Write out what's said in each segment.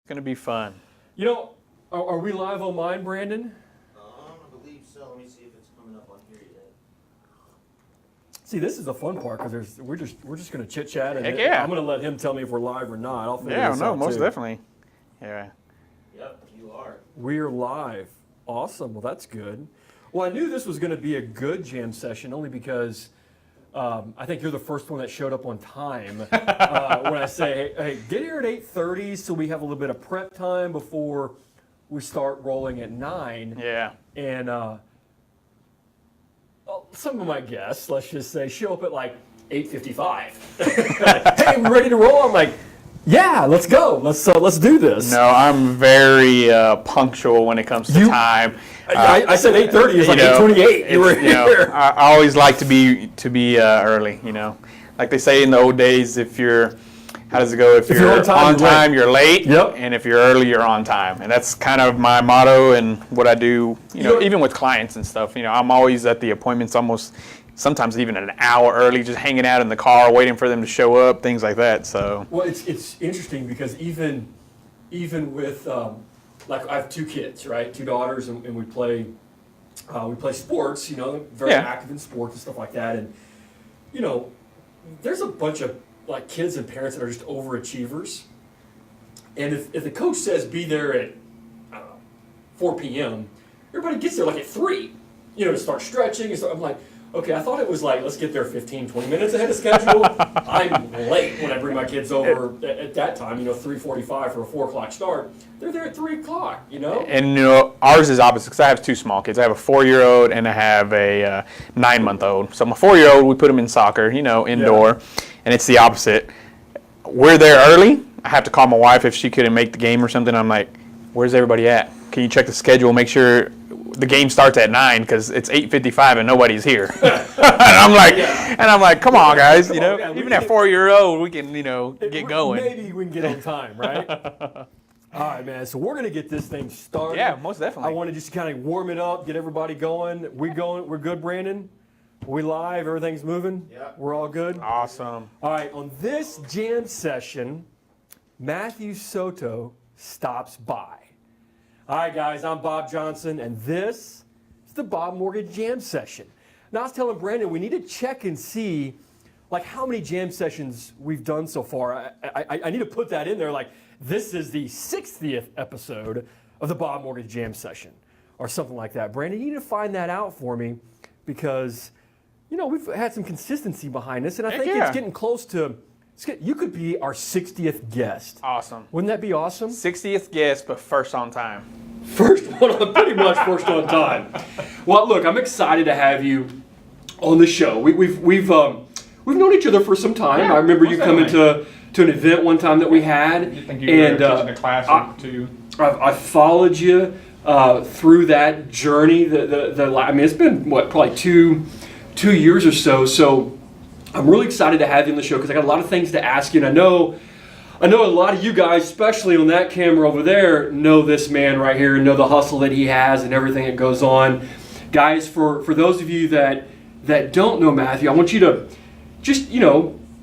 It's going to be fun. You know, are we live on mine, Brandon? I believe so. Let me see if it's coming up on here yet. See, this is the fun part because we're just going to chit chat, and Heck yeah. I'm going to let him tell me if we're live or not. I'll figure Yeah, this no, out most too. definitely. Yeah. Yep, you are. We're live. Awesome. Well, that's good. Well, I knew this was going to be a good jam session only because I think you're the first one that showed up on time. When I say, hey, get here at 8:30 so we have a little bit of prep time before we start rolling at 9. Yeah. And some of my guests, let's just say, show up at like 8:55. Hey, we ready to roll? I'm like, yeah, let's go. Let's do this. No, I'm very punctual when it comes to time. I said 8:30. It's like 8:28. You were here. I always like to be early. You know, like they say in the old days, if you're, how does it go? If you're on time, you're late. Yep. And if you're early, you're on time. And that's kind of my motto and what I do. You know, even with clients and stuff. You know, I'm always at the appointments almost. Sometimes even an hour early, just hanging out in the car, waiting for them to show up, things like that. So. Well, it's interesting because even with like I have 2 kids, right? 2 daughters, and we play sports. You know, very active in sports and stuff like that. And you know, there's a bunch of like kids and parents that are just overachievers. And if the coach says be there at 4 p.m., everybody gets there like at 3. You know, to start stretching and stuff. I'm like. Okay, I thought it was like, let's get there 15, 20 minutes ahead of schedule. I'm late when I bring my kids over at that time, 3:45 for a 4 o'clock start. They're there at 3 o'clock, And, ours is opposite because I have 2 small kids. I have a 4-year-old and I have a 9-month-old. So my 4-year-old, we put him in soccer, indoor, and it's the opposite. We're there early. I have to call my wife if she couldn't make the game or something. I'm like, where's everybody at? Can you check the schedule, make sure the game starts at 9 because it's 8:55 and nobody's here. and I'm like, come on, guys. Even that 4-year-old, we can, get going. Maybe we can get on time, right? All right, man. So we're gonna get this thing started. Yeah, most definitely. I want to just kind of warm it up, get everybody going. We're good, Brandon. We live. Everything's moving. Yeah. We're all good. Awesome. All right. On this jam session, Mathew Soto stops by. All right, guys, I'm Bob Johnson, and this is the BobMortgage Jam Session. Now, I was telling Brandon, we need to check and see, like, how many jam sessions we've done so far. I need to put that in there, like, this is the 60th episode of the BobMortgage Jam Session, or something like that. Brandon, you need to find that out for me, because, we've had some consistency behind this, and I think it's getting close to... You could be our 60th guest. Awesome. Wouldn't that be awesome? 60th guest, but first on time. Pretty much first on time. Well, look, I'm excited to have you on the show. We've known each other for some time. Yeah, I remember you coming to an event one time that we had. You think you were teaching a class or 2? I followed you through that journey. It's been probably two years or so. So. I'm really excited to have you on the show because I got a lot of things to ask you, and I know a lot of you guys, especially on that camera over there, know this man right here, know the hustle that he has and everything that goes on. Guys, for those of you that don't know Mathew, I want you to just,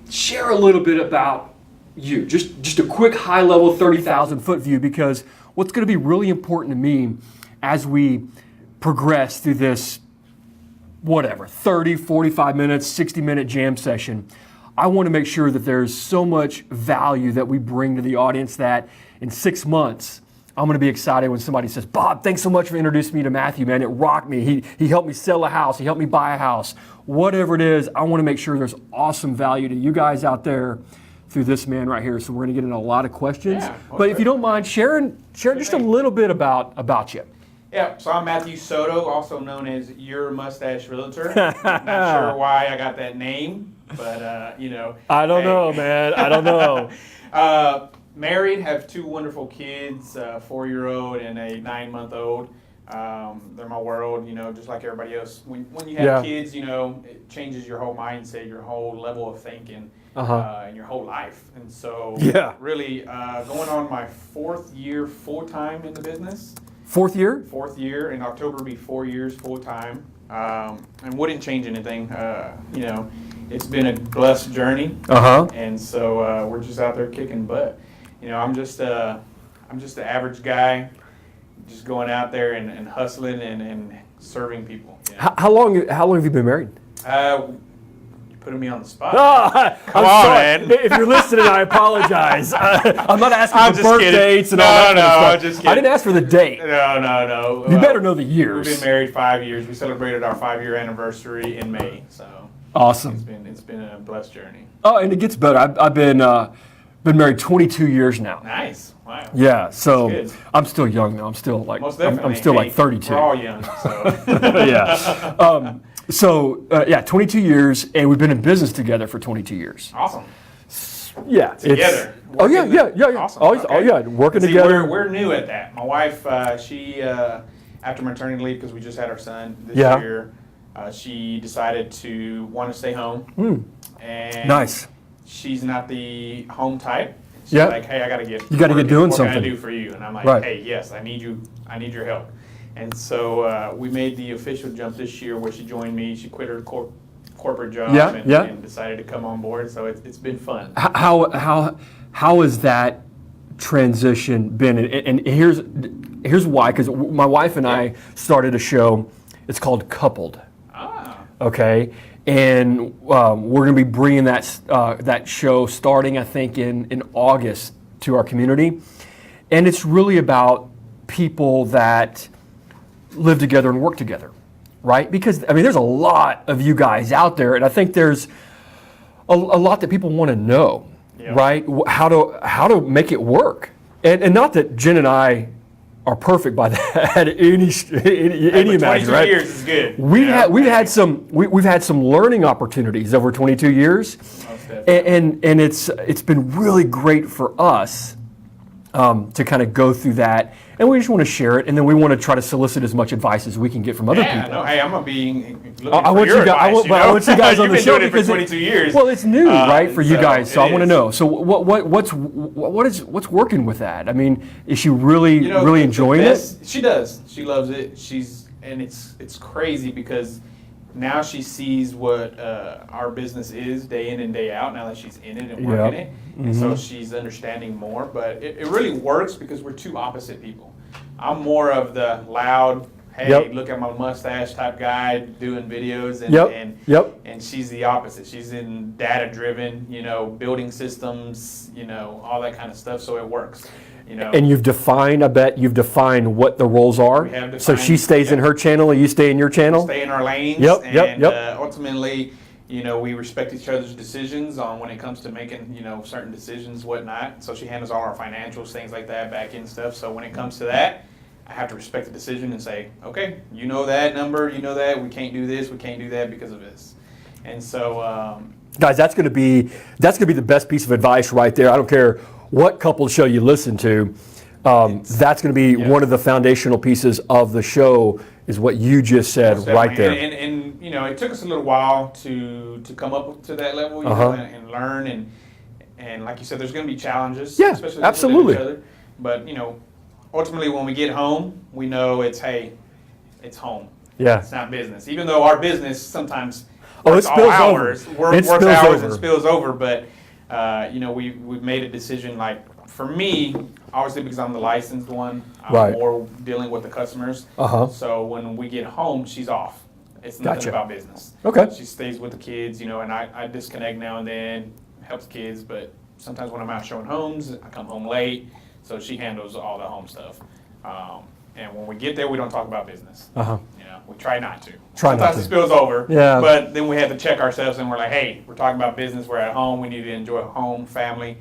share a little bit about you. Just a quick high-level 30,000-foot view, because what's going to be really important to me as we progress through this 30, 45 minutes, 60-minute jam session, I want to make sure that there's so much value that we bring to the audience that in 6 months, I'm going to be excited when somebody says, Bob, thanks so much for introducing me to Mathew, man. It rocked me. He helped me sell a house. He helped me buy a house. Whatever it is, I want to make sure there's awesome value to you guys out there through this man right here. So we're going to get into a lot of questions. Yeah, but if you don't mind, sharing just a little bit about you. Yeah, so I'm Mathew Soto, also known as Your Mustache Realtor. Not sure why I got that name, but, I don't know, man. I don't know. Married, have 2 wonderful kids, a 4-year-old and a 9-month-old. They're my world, just like everybody else. When you have kids, it changes your whole mindset, your whole level of thinking, and your whole life. And so really going on my 4th year full-time in the business. 4th year? 4th year. In October will be 4 years full time, and wouldn't change anything. It's been a blessed journey, and so we're just out there kicking butt. I'm just I'm just the average guy, just going out there and hustling and serving people. You know? How long have you been married? You're putting me on the spot. I'm on, sorry. man. If you're listening, I apologize. I'm not asking I'm for just birth kidding. dates and No, all that no, kind of I'm stuff. just kidding. I didn't ask for the date. No. You better know the years. We've been married 5 years. We celebrated our 5-year anniversary in May, so Awesome. it's been a blessed journey. Oh, and it gets better. I've been married 22 years now. Nice. Wow. Yeah, so That's good. I'm still young though. I'm still like Most I'm definitely. still Hey, like 32. We're all young, so. Yeah. So 22 years, and we've been in business together for 22 years. Awesome. Yeah. Together. Oh yeah. Awesome. Oh Okay. yeah, working See, together. We're new at that. My wife, she after maternity leave, because we just had our son this Yeah. year, she decided to want to stay home. And Nice. she's not the home type. She's Yeah. like, hey, I gotta get. You gotta get doing what can something. I do for you? And I'm like, Right. hey, yes, I need you. I need your help. And so we made the official jump this year where she joined me. She quit her corporate job Yeah, and, yeah. and decided to come on board. So it's been fun. How has that transition been? And here's why. Because my wife and I started a show. It's called Coupled. Ah. Okay, and we're going to be bringing that show starting, I think, in August to our community, and it's really about people that live together and work together, right? Because I mean, there's a lot of you guys out there, and I think there's a lot that people want to know, Yeah. right? How to make it work, and not that Jen and I are perfect by that any But imagine, 22 right? years is good. We've you know? we've had some learning opportunities over 22 years, Most definitely. and it's been really great for us to kind of go through that, and we just want to share it, and then we want to try to solicit as much advice as we can get from other Yeah, people. no, hey, I'm gonna be looking I for want your you guys. I advice, want, you but I know? want you guys on You've the been show doing it for because 22 years. Well, it's new, right, for you so guys. So it I want to is. know. So what's working with that? I mean, is she really You know, really the enjoying it? best- She does. She loves it. It's crazy because now she sees what our business is day in and day out. Now that she's in it and working it, and so she's understanding more. But it really works because we're two opposite people. I'm more of the loud, hey, Yep. look at my mustache type guy doing videos, Yep. and she's the opposite. She's in data driven, building systems, all that kind of stuff. So it works, And I bet you've defined what the roles are. We have So defined- she stays in yep. her channel, and you stay in your channel. Stay in our lanes. Yep, and yep, yep. Ultimately, we respect each other's decisions on when it comes to making, certain decisions, whatnot. So she handles all our financials, things like that, back end stuff. So when it comes to that, I have to respect the decision and say, okay, you know that number, you know that, we can't do this, we can't do that because of this. And so, Guys, that's going to be the best piece of advice right there. I don't care what couple show you listen to. That's going to be one of the foundational pieces of the show. Is what you just said right there. And it took us a little while to come up to that level, and learn and like you said, there's going to be challenges. Yeah, especially with absolutely. each other. But ultimately, when we get home, we know it's home. Yeah. It's not business. Even though our business sometimes Oh, it works all spills over. hours, It works spills hours over. and spills over. But we've made a decision. Like for me, obviously because I'm the licensed one, I'm Right. more dealing with the customers. Uh-huh. So when we get home, she's off. It's nothing Gotcha. about business. Okay. She stays with the kids, and I disconnect now and then, helps kids, but sometimes when I'm out showing homes, I come home late, so she handles all the home stuff. And when we get there, we don't talk about business. Uh-huh. We try not to. Try not Sometimes to. it spills over. Yeah. But then we have to check ourselves, and we're like, hey, we're talking about business. We're at home. We need to enjoy home, family,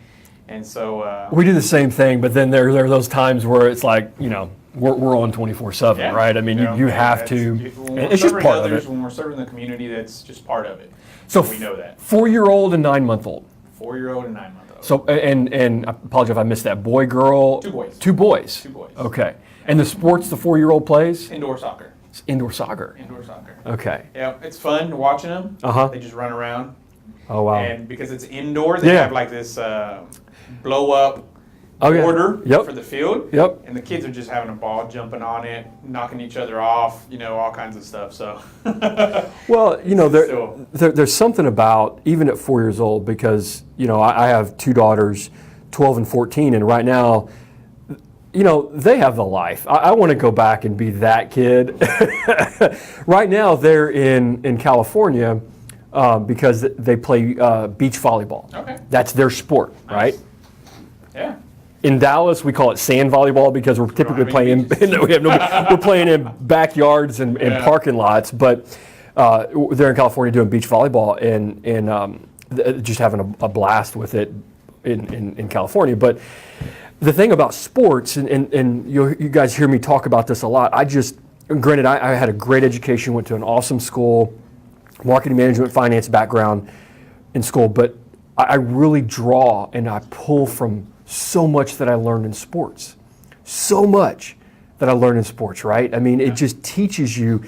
and so. We do the same thing, but then there are those times where it's like, we're on 24/7, Yeah. right? I mean, you have to. When we're It's just serving part of others, it. when we're serving the community, that's just part of it. So we know that. 4-year-old and 9-month-old. 4-year-old and 9-month-old. So and I apologize if I missed that. Boy, girl. 2 boys. 2 boys. 2 boys. Okay. And the sports the 4-year-old plays? Indoor soccer. It's indoor soccer. Indoor soccer. Okay. Yeah, it's fun watching them. Uh-huh. They just run around. Oh wow. And because it's indoor, they Yeah. have like this blow up Oh, yeah. border Yep. for the field. Yep. And the kids are just having a ball, jumping on it, knocking each other off, all kinds of stuff. So. Well, So- there's something about, even at 4 years old, because, I have 2 daughters, 12 and 14, and right now they have the life. I want to go back and be that kid. Right now, they're in California because they play beach volleyball. Okay. That's their sport, right? Yeah. In Dallas, we call it sand volleyball because we're typically have any playing. We're playing in backyards and parking lots, but they're in California doing beach volleyball and just having a blast with it in California. But the thing about sports, and you guys hear me talk about this a lot. Granted, I had a great education, went to an awesome school, marketing management, finance background in school, but I really draw and I pull from so much that I learned in sports. So much that I learned in sports, right? I mean, it just teaches you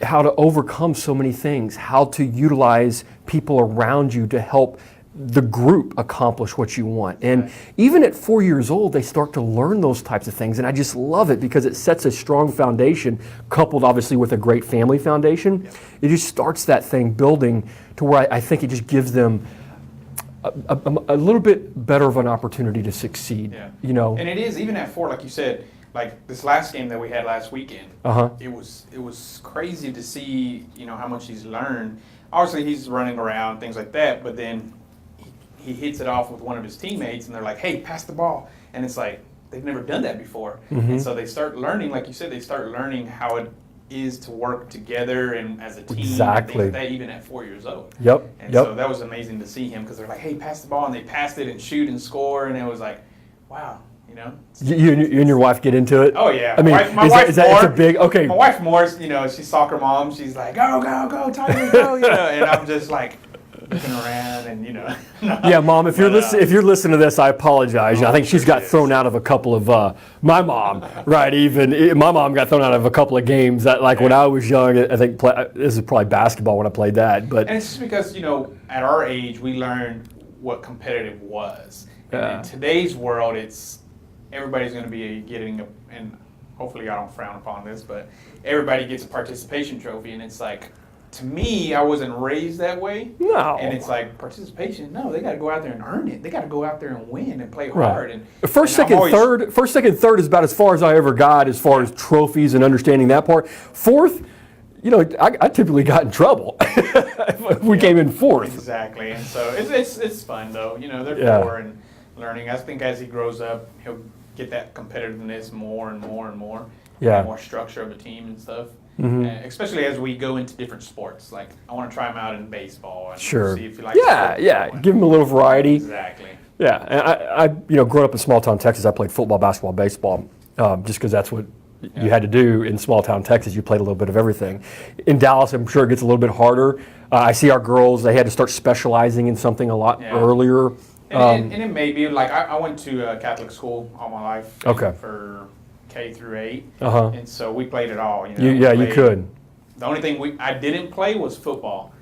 how to overcome so many things, how to utilize people around you to help the group accomplish what you want. And even at 4 years old, they start to learn those types of things. And I just love it because it sets a strong foundation, coupled obviously with a great family foundation. It just starts that thing building to where I think it just gives them a little bit better of an opportunity to succeed. Yeah. And it is, even at 4, like you said, like this last game that we had last weekend, it was crazy to see, how much he's learned. Obviously, he's running around, things like that, but then he hits it off with one of his teammates, and they're like, hey, pass the ball. And it's like, they've never done that before. And so they start learning, like you said, they start learning how it is to work together and as a team. Exactly. And things like that, even at 4 years old. Yep. So that was amazing to see him because they're like, hey, pass the ball. And they passed it and shoot and score. And it was like, wow. You and your wife get into it? Oh yeah. I mean, my wife is that more, it's a big okay? My wife more, she's soccer mom. She's like, go, Tigers, go, and I'm just like looking around and Yeah, Mom, if you're listening to this, I apologize. I think she's got thrown out of a couple of my mom, right? Even my mom got thrown out of a couple of games that, like when I was young, I think this is probably basketball when I played that. But and it's just because at our age we learned what competitive was. And in today's world, everybody's going to be getting and hopefully I don't frown upon this, but everybody gets a participation trophy, and it's like, to me, I wasn't raised that way. No. And it's like, participation, no, they got to go out there and earn it. They got to go out there and win and play hard. Right. And First, second, third is about as far as I ever got as far as trophies and understanding that part. Fourth, I typically got in trouble if we came in fourth. Exactly. And so it's fun, though. They're 4 and learning. I think as he grows up, he'll get that competitiveness more and more and more. Yeah. More structure of a team and stuff. Especially as we go into different sports. Like, I want to try him out in baseball and see if he likes it. Yeah. Give him a little variety. Exactly. Yeah. And I growing up in small town Texas, I played football, basketball, baseball, just because that's what you had to do in small town Texas. You played a little bit of everything. In Dallas, I'm sure it gets a little bit harder. I see our girls, they had to start specializing in something a lot earlier. And it may be, like, I went to a Catholic school all my life. Okay. For K through 8. And so we played it all. You could. The only thing I didn't play was football.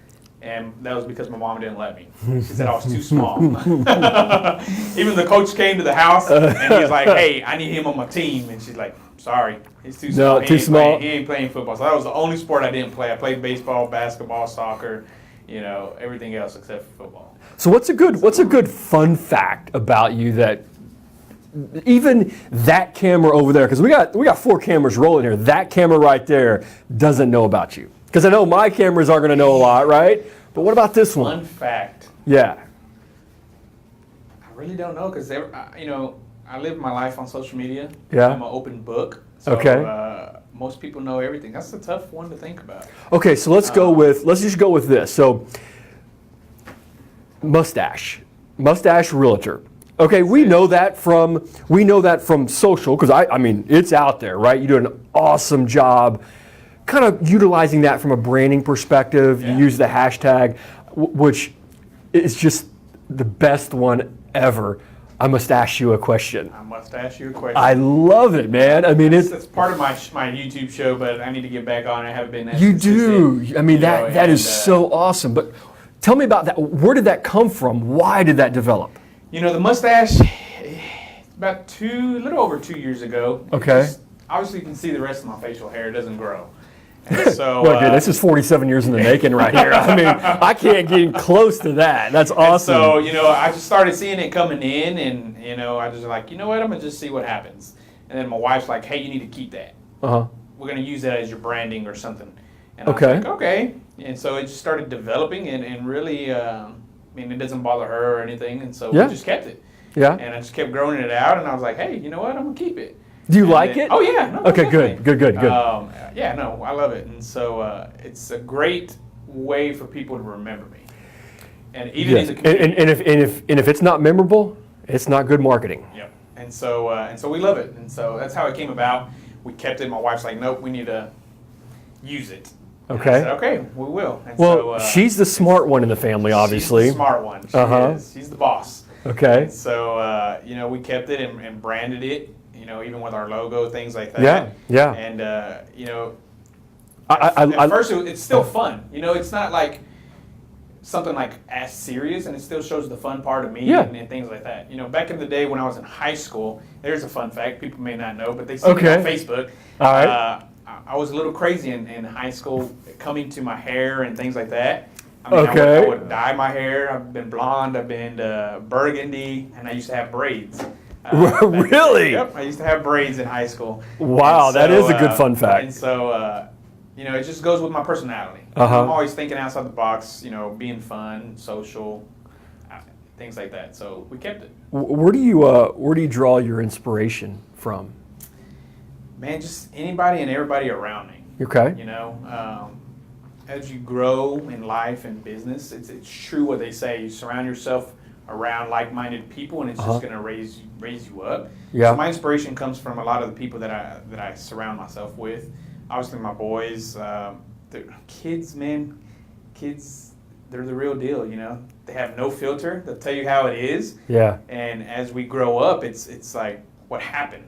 And that was because my mom didn't let me. She said I was too small. Even the coach came to the house and he was like, hey, I need him on my team. And she's like, sorry, he's too small. No, too small. He ain't playing football. So that was the only sport I didn't play. I played baseball, basketball, soccer, everything else except for football. So what's a good fun fact about you that even that camera over there, because we got 4 cameras rolling here, that camera right there doesn't know about you? Because I know my cameras aren't going to know a lot, right? But what about this one? Fun fact. Yeah. I really don't know because, I live my life on social media. Yeah. I'm an open book. So, okay. Most people know everything. That's a tough one to think about. Okay, so let's just go with this. So, mustache realtor. Okay, we know that from social because I mean it's out there, right? You do an awesome job, kind of utilizing that from a branding perspective. Yeah. You use the hashtag, which is just the best one ever. I must ask you a question. I love it, man. I mean, it's part of my YouTube show, but I need to get back on. I haven't been. You do. I mean, that is so awesome. But tell me about that. Where did that come from? Why did that develop? The mustache, about a little over 2 years ago. Okay. Obviously, you can see the rest of my facial hair. It doesn't grow. And so, look, dude, this is 47 years in the making right here. I mean, I can't get close to that. That's awesome. So, I just started seeing it coming in, and, I just like, you know what, I'm going to just see what happens. And then my wife's like, hey, you need to keep that. Uh-huh. We're going to use that as your branding or something. And I Okay. was like, okay. And so it just started developing and really, I mean, it doesn't bother her or anything. And so Yeah. we just kept it. Yeah. And I just kept growing it out. And I was like, hey, you know what? I'm going to keep it. Do you And like then- it? Oh, yeah. No, Okay, definitely. good. Yeah, no, I love it. And so it's a great way for people to remember me. And even Yes. in the community. And if it's not memorable, it's not good marketing. Yep. And so we love it. And so that's how it came about. We kept it. My wife's like, nope, we need to use it. And I Okay. said, okay, we will. And Well, she's the smart one in the family, obviously. She's the smart one. She Uh-huh. is. She's the boss. Okay. And so, we kept it and branded it, even with our logo, things like that. Yeah. And, I at first it's still fun. It's not like something like as serious, and it still shows the fun part of me Yeah. and things like that. Back in the day when I was in high school, there's a fun fact people may not know, but they see me Okay. on Facebook. All right. I was a little crazy in high school, coming to my hair and things like that. I mean, Okay. I would dye my hair. I've been blonde. I've been burgundy, and I used to have braids. Really? Yep. I used to have braids in high school. Wow, And that is a good fun fact. And so, it just goes with my personality. Uh-huh. I'm always thinking outside the box. Being fun, social, things like that. So we kept it. Where do you draw your inspiration from? Man, just anybody and everybody around me. Okay. As you grow in life and business, it's true what they say. You surround yourself around like-minded people, and it's Uh-huh. just going to raise you up. Yeah. So my inspiration comes from a lot of the people that I surround myself with. Obviously, my boys, the kids, man. Kids, they're the real deal. They have no filter. They'll tell you how it is. Yeah. And as we grow up, it's like what happened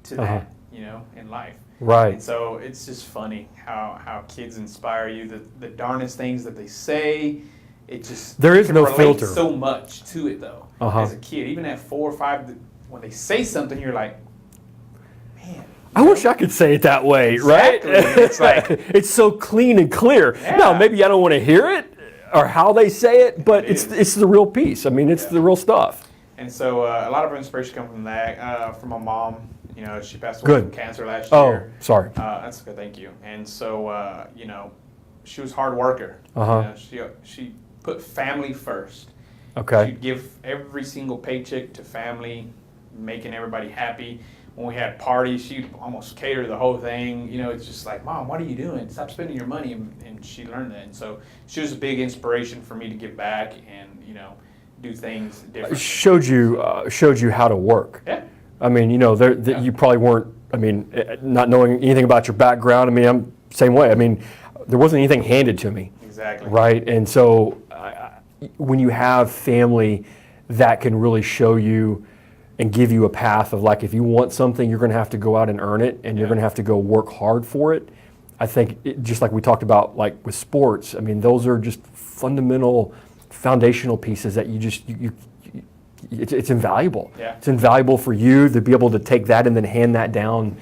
to Uh-huh. that, in life. Right. And so it's just funny how kids inspire you. The darnest things that they say, it just There you is can no relate filter. so much to it though. Uh-huh. As a kid, even at 4 or 5, when they say something, you're like, man. I wish I could say it that way, Exactly. right? It's like- it's so clean and clear. Yeah. Now, maybe I don't want to hear it or how they say it, but It is. it's the real piece. I mean, it's the real stuff. And so a lot of inspiration comes from that, from my mom. She passed away Good. from cancer last Oh, year. sorry. That's good, thank you. And so, she was a hard worker. Uh-huh. She put family first. Okay. She'd give every single paycheck to family, making everybody happy. When we had parties, she'd almost cater the whole thing. It's just like, Mom, what are you doing? Stop spending your money. And she learned that. And so she was a big inspiration for me to give back and, do things differently. Showed you how to work. Yeah. I mean, you probably weren't. I mean, not knowing anything about your background. I mean, I'm same way. I mean, there wasn't anything handed to me. Exactly. Right, and so when you have family that can really show you and give you a path of like, if you want something, you're going to have to go out and earn it, and you're Yeah. going to have to go work hard for it. I think just like we talked about, like with sports. I mean, those are just fundamental, foundational pieces that it's invaluable. Yeah. It's invaluable for you to be able to take that and then hand that down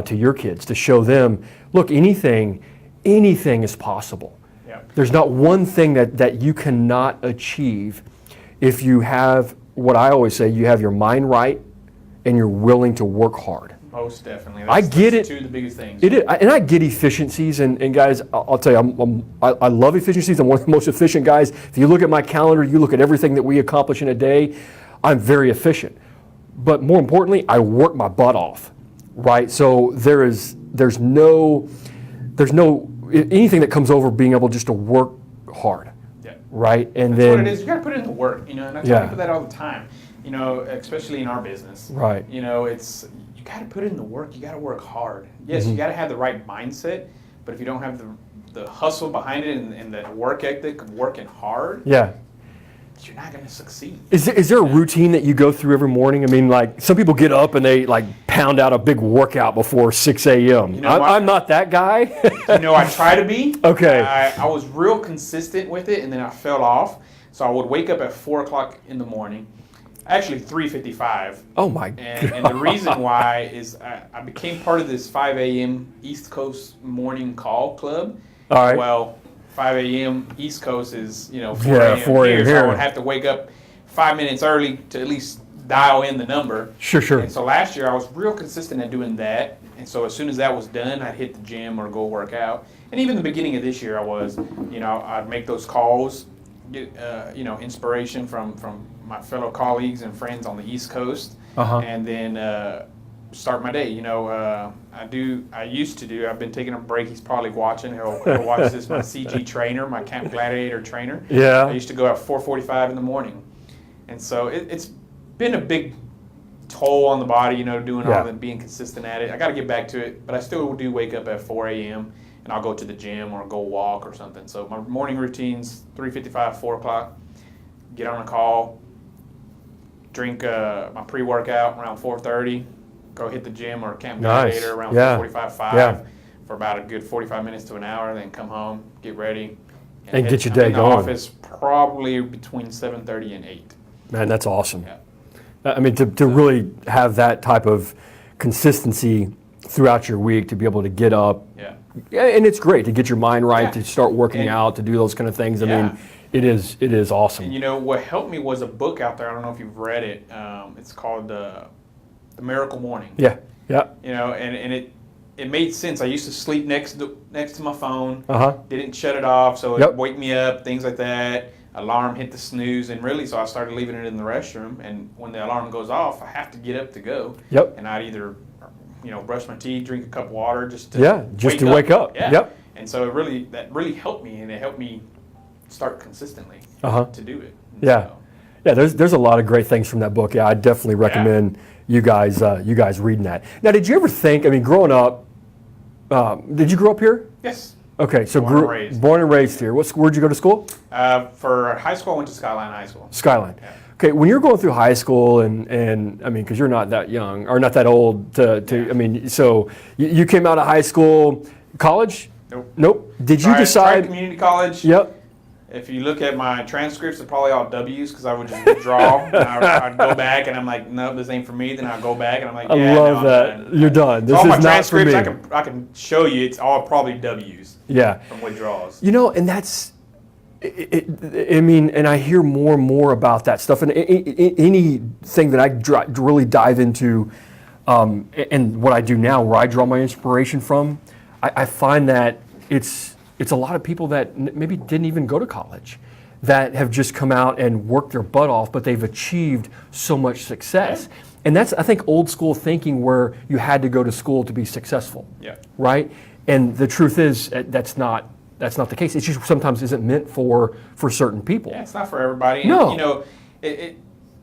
to your kids to show them, look, anything is possible. Yeah. There's not one thing that you cannot achieve if you have, what I always say, you have your mind right and you're willing to work hard. Most definitely. I get that's it. Two of the biggest things. It is, and I get efficiencies, and guys, I'll tell you, I love efficiencies. I'm one of the most efficient guys. If you look at my calendar, you look at everything that we accomplish in a day, I'm very efficient. But more importantly, I work my butt off, right? So there's no anything that comes over being able just to work hard, Yeah. right? And That's then what it is. You got to put in the work, and I tell Yeah. people that all the time. Especially in our business. Right. It's you got to put in the work. You got to work hard. Yes, Mm-hmm. you got to have the right mindset, but if you don't have the hustle behind it and that work ethic of working hard, yeah. you're not going to succeed. Is there a routine that you go through every morning? I mean, like some people get up and they like pound out a big workout before 6 a.m. I'm not that guy. I try to be. Okay. I was real consistent with it, and then I fell off. So I would wake up at 4 o'clock in the morning. Actually, 3:55. Oh my And the reason why is I became part of this 5 a.m. East Coast morning call club. All right. Well, 5 a.m. East Coast is 4 Yeah, a.m. 4 a.m. here, so I here. would have to wake up 5 minutes early to at least dial in the number. Sure. And so last year I was real consistent at doing that. And so as soon as that was done, I'd hit the gym or go work out. And even the beginning of this year, I was, I'd make those calls, get, inspiration from my fellow colleagues and friends on the East Coast, and then start my day. I've been taking a break. He's probably watching. He'll watch this. My CG trainer, my Camp Gladiator trainer. Yeah. I used to go at 4:45 in the morning. And so it's been a big toll on the body, doing all that, being consistent at it. I got to get back to it, but I still do wake up at 4 a.m. and I'll go to the gym or go walk or something. So my morning routine's 3:55, 4 o'clock. Get on a call, drink my pre-workout around 4:30, go hit the gym or Camp Gladiator around 4:45, 5 for about a good 45 minutes to an hour, then come home, get ready. And get your day in the going. office probably between 7:30 and 8. Man, that's awesome. Yeah. I mean, to really have that type of consistency throughout your week, to be able to get up. Yeah, and it's great to get your mind right, to start working out, to do those kind of things. I mean, it is awesome. And what helped me was a book out there. I don't know if you've read it. It's called The Miracle Morning. Yeah. And it made sense. I used to sleep next to my phone. Didn't shut it off, so it wake me up, things like that. Alarm hit the snooze, and really, so I started leaving it in the restroom. And when the alarm goes off, I have to get up to go. And I'd either, brush my teeth, drink a cup of water, just to wake up. Yeah. And so that really helped me, and it helped me start consistently to do it. And There's a lot of great things from that book. Yeah, I definitely recommend you guys reading that. Now, did you ever think? I mean, growing up, did you grow up here? Yes. Okay, so born and raised here. Where'd you go to school? For high school, I went to Skyline High School. Skyline. Yeah. Okay, when you're going through high school, and I mean, because you're not that young or not that old I mean, so you came out of high school, college? Nope. Did you decide? Tried community college. Yep. If you look at my transcripts, they're probably all W's because I would just withdraw. And I'd go back and I'm like, no, this ain't for me. Then I'd go back and I'm like, I love that. You're done. This all my is not for me. transcripts, I can show you, it's all probably W's. Yeah. From withdrawals. And that's, I mean, and I hear more and more about that stuff. And anything that I really dive into, and what I do now, where I draw my inspiration from, I find that it's a lot of people that maybe didn't even go to college, that have just come out and worked their butt off, but they've achieved so much success. Yeah. And that's, I think, old school thinking where you had to go to school to be successful. Yeah. Right? And the truth is that's not the case. It just sometimes isn't meant for certain people. Yeah, it's not for everybody. No.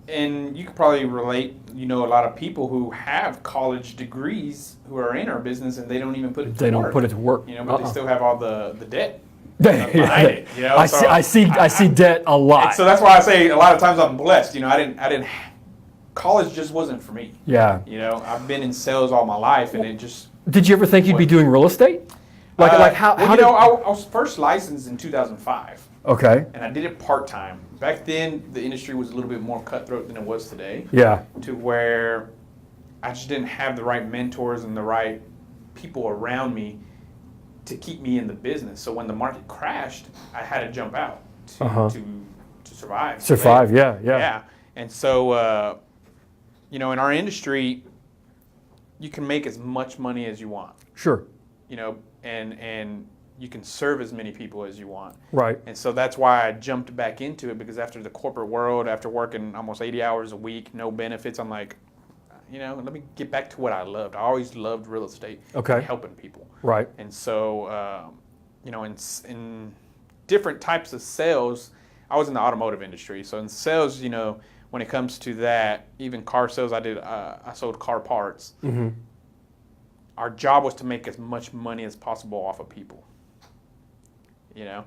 And you could probably relate, a lot of people who have college degrees who are in our business and they don't even put it to work. They don't put it to work. But they still have all the debt behind it. I see debt a lot. And so that's why I say a lot of times I'm blessed. College just wasn't for me. Yeah. I've been in sales all my life, and it just. Did you ever think you'd be doing real estate? How? I was first licensed in 2005. Okay. And I did it part-time. Back then, the industry was a little bit more cutthroat than it was today. Yeah. To where I just didn't have the right mentors and the right people around me to keep me in the business. So when the market crashed, I had to jump out to survive. Survive, right? Yeah. And so, in our industry, you can make as much money as you want. Sure. And you can serve as many people as you want. Right. And so that's why I jumped back into it, because after the corporate world, after working almost 80 hours a week, no benefits, I'm like, let me get back to what I loved. I always loved real estate and helping people. Right. And so, in different types of sales, I was in the automotive industry. So in sales, when it comes to that, even car sales, I sold car parts. Mm-hmm. Our job was to make as much money as possible off of people. Yeah.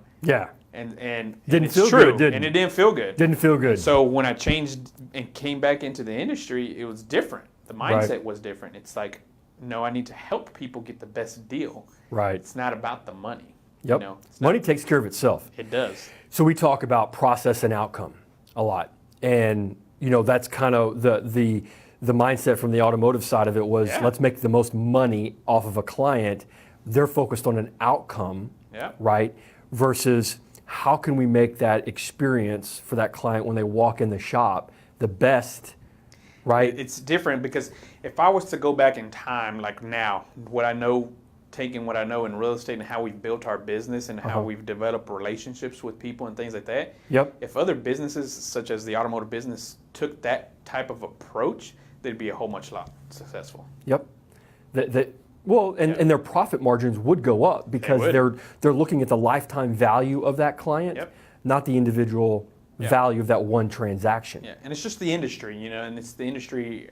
And didn't it's feel true, good, didn't and it didn't feel good. Didn't feel good. So when I changed and came back into the industry, it was different. The mindset was different. It's like, no, I need to help people get the best deal. Right. It's not about the money. Yep. Money takes care of itself. It does. So we talk about process and outcome a lot, and that's kind of the mindset from the automotive side of it was, let's make the most money off of a client. They're focused on an outcome, right? Versus how can we make that experience for that client when they walk in the shop the best Right. It's different because if I was to go back in time, like now, what I know, taking what I know in real estate and how we've built our business and how we've developed relationships with people and things like that. Yep. If other businesses, such as the automotive business, took that type of approach, they'd be a whole much lot successful. Yep. And their profit margins would go up because would. they're looking at the lifetime value of that client, Yep. not the individual value of that one transaction. Yeah, and it's just the industry, and it's the industry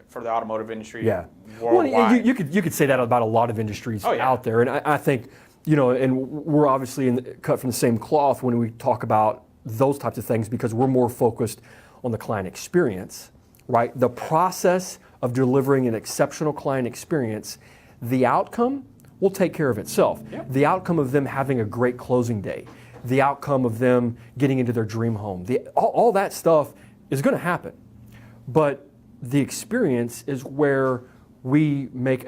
for the automotive industry Yeah. worldwide. Well, you could say that about a lot of industries out there, and I think and we're obviously cut from the same cloth when we talk about those types of things because we're more focused on the client experience, right? The process of delivering an exceptional client experience, the outcome will take care of itself. Yep. The outcome of them having a great closing day, the outcome of them getting into their dream home, all that stuff is going to happen. But the experience is where we make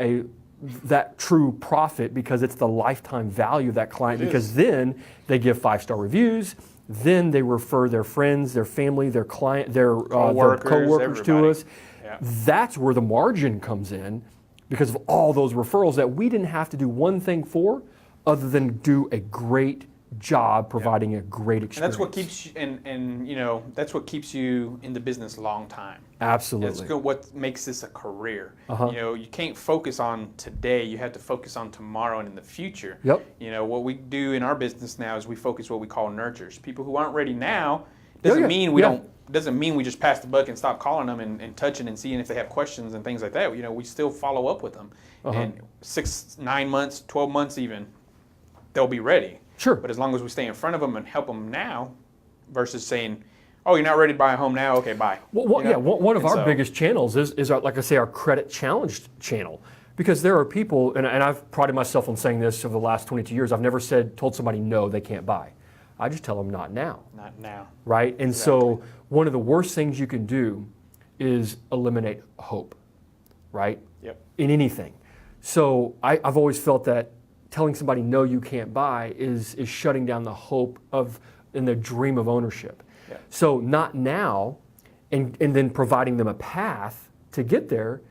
that true profit because it's the lifetime value of that client. Because then they give 5-star reviews, then they refer their friends, their family, their client, their coworkers to us. Yeah. That's where the margin comes in because of all those referrals that we didn't have to do one thing for, other than do a great job providing a great experience. And that's what keeps you, and that's what keeps you in the business a long time. Absolutely. That's what makes this a career. Uh-huh. You can't focus on today. You have to focus on tomorrow and in the future. Yep. What we do in our business now is we focus what we call nurtures. People who aren't ready now doesn't mean we don't. Doesn't mean we just pass the buck and stop calling them and touching and seeing if they have questions and things like that. We still follow up with them. And 6, 9 months, 12 months even, they'll be ready. Sure. But as long as we stay in front of them and help them now versus saying, oh, you're not ready to buy a home now? Okay, bye. Well, one of our biggest channels is our, like I say, our credit challenged channel. Because there are people, and I've prided myself on saying this over the last 22 years, I've never told somebody no, they can't buy. I just tell them not now. Not now. Right? And so one of the worst things you can do is eliminate hope, right? Yep. In anything. So I've always felt that telling somebody no, you can't buy is shutting down the hope and the dream of ownership. Yeah. So not now, and then providing them a path to get there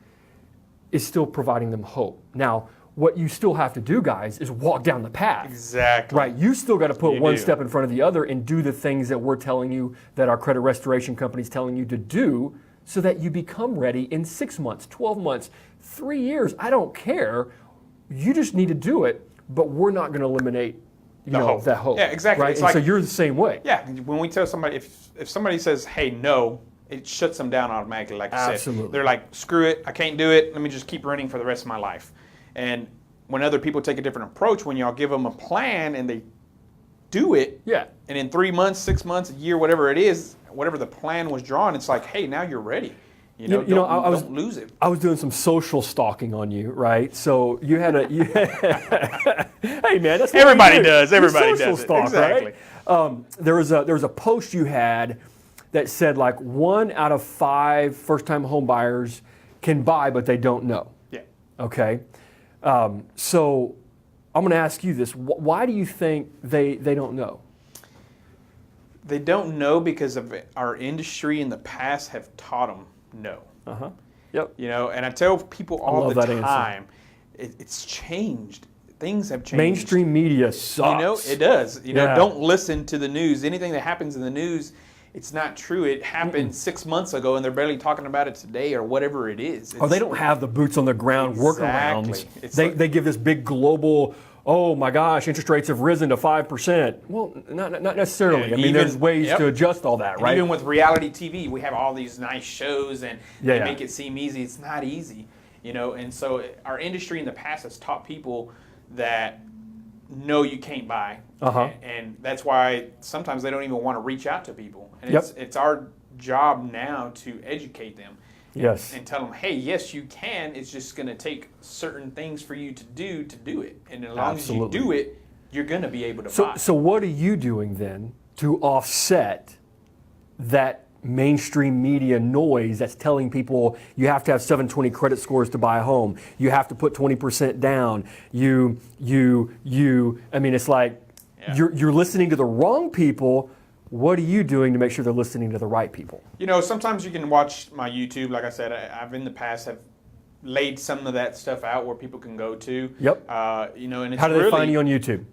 is still providing them hope. Now, what you still have to do, guys, is walk down the path. Exactly. Right. You still got to put You one do. step in front of the other and do the things that we're telling you, that our credit restoration company is telling you to do, so that you become ready in 6 months, 12 months, 3 years. I don't care. You just need to do it, but we're not going to eliminate hope. that hope. Yeah, exactly. Right? It's And like- so you're the same way. Yeah, when we tell somebody, if somebody says, hey, no, it shuts them down automatically, like you said. Absolutely. They're like, screw it, I can't do it, let me just keep running for the rest of my life. And when other people take a different approach, when y'all give them a plan and they do it, Yeah. and in 3 months, 6 months, a year, whatever it is, whatever the plan was drawn, it's like, hey, now you're ready. Don't lose it. I was doing some social stalking on you, right? So you had hey man, that's what Everybody we do. does. Everybody We social does it. stalk, Exactly. right? There was a post you had that said like 1 out of 5 first-time home buyers can buy, but they don't know. Yeah. Okay, so I'm going to ask you this: why do you think they don't know? They don't know because of our industry in the past have taught them no. Yep. And I tell people all love the that answer. time, it's changed. Things have changed. Mainstream media sucks. It does. Yeah. Don't listen to the news. Anything that happens in the news, it's not true. It happened 6 months ago, and they're barely talking about it today or whatever it is. Or they don't have the boots on the ground workarounds. It's They give this big global, oh my gosh, interest rates have risen to 5%. Well, not necessarily. Yeah, I mean, there's ways yep. to adjust all that, And right? even with reality TV, we have all these nice shows, and they Yeah. make it seem easy. It's not easy, And so our industry in the past has taught people that no, you can't buy, and that's why sometimes they don't even want to reach out to people. And Yep. it's our job now to educate them. Yes. And tell them, hey, yes, you can. It's just going to take certain things for you to do it. And as long Absolutely. as you do it, you're going to be able to buy. So what are you doing then to offset that mainstream media noise that's telling people you have to have 720 credit scores to buy a home, you have to put 20% down, I mean, it's like you're listening to the wrong people, What are you doing to make sure they're listening to the right people? Sometimes you can watch my YouTube. Like I said, I've in the past have laid some of that stuff out where people can go to. Yep. And it's How do they find you on YouTube?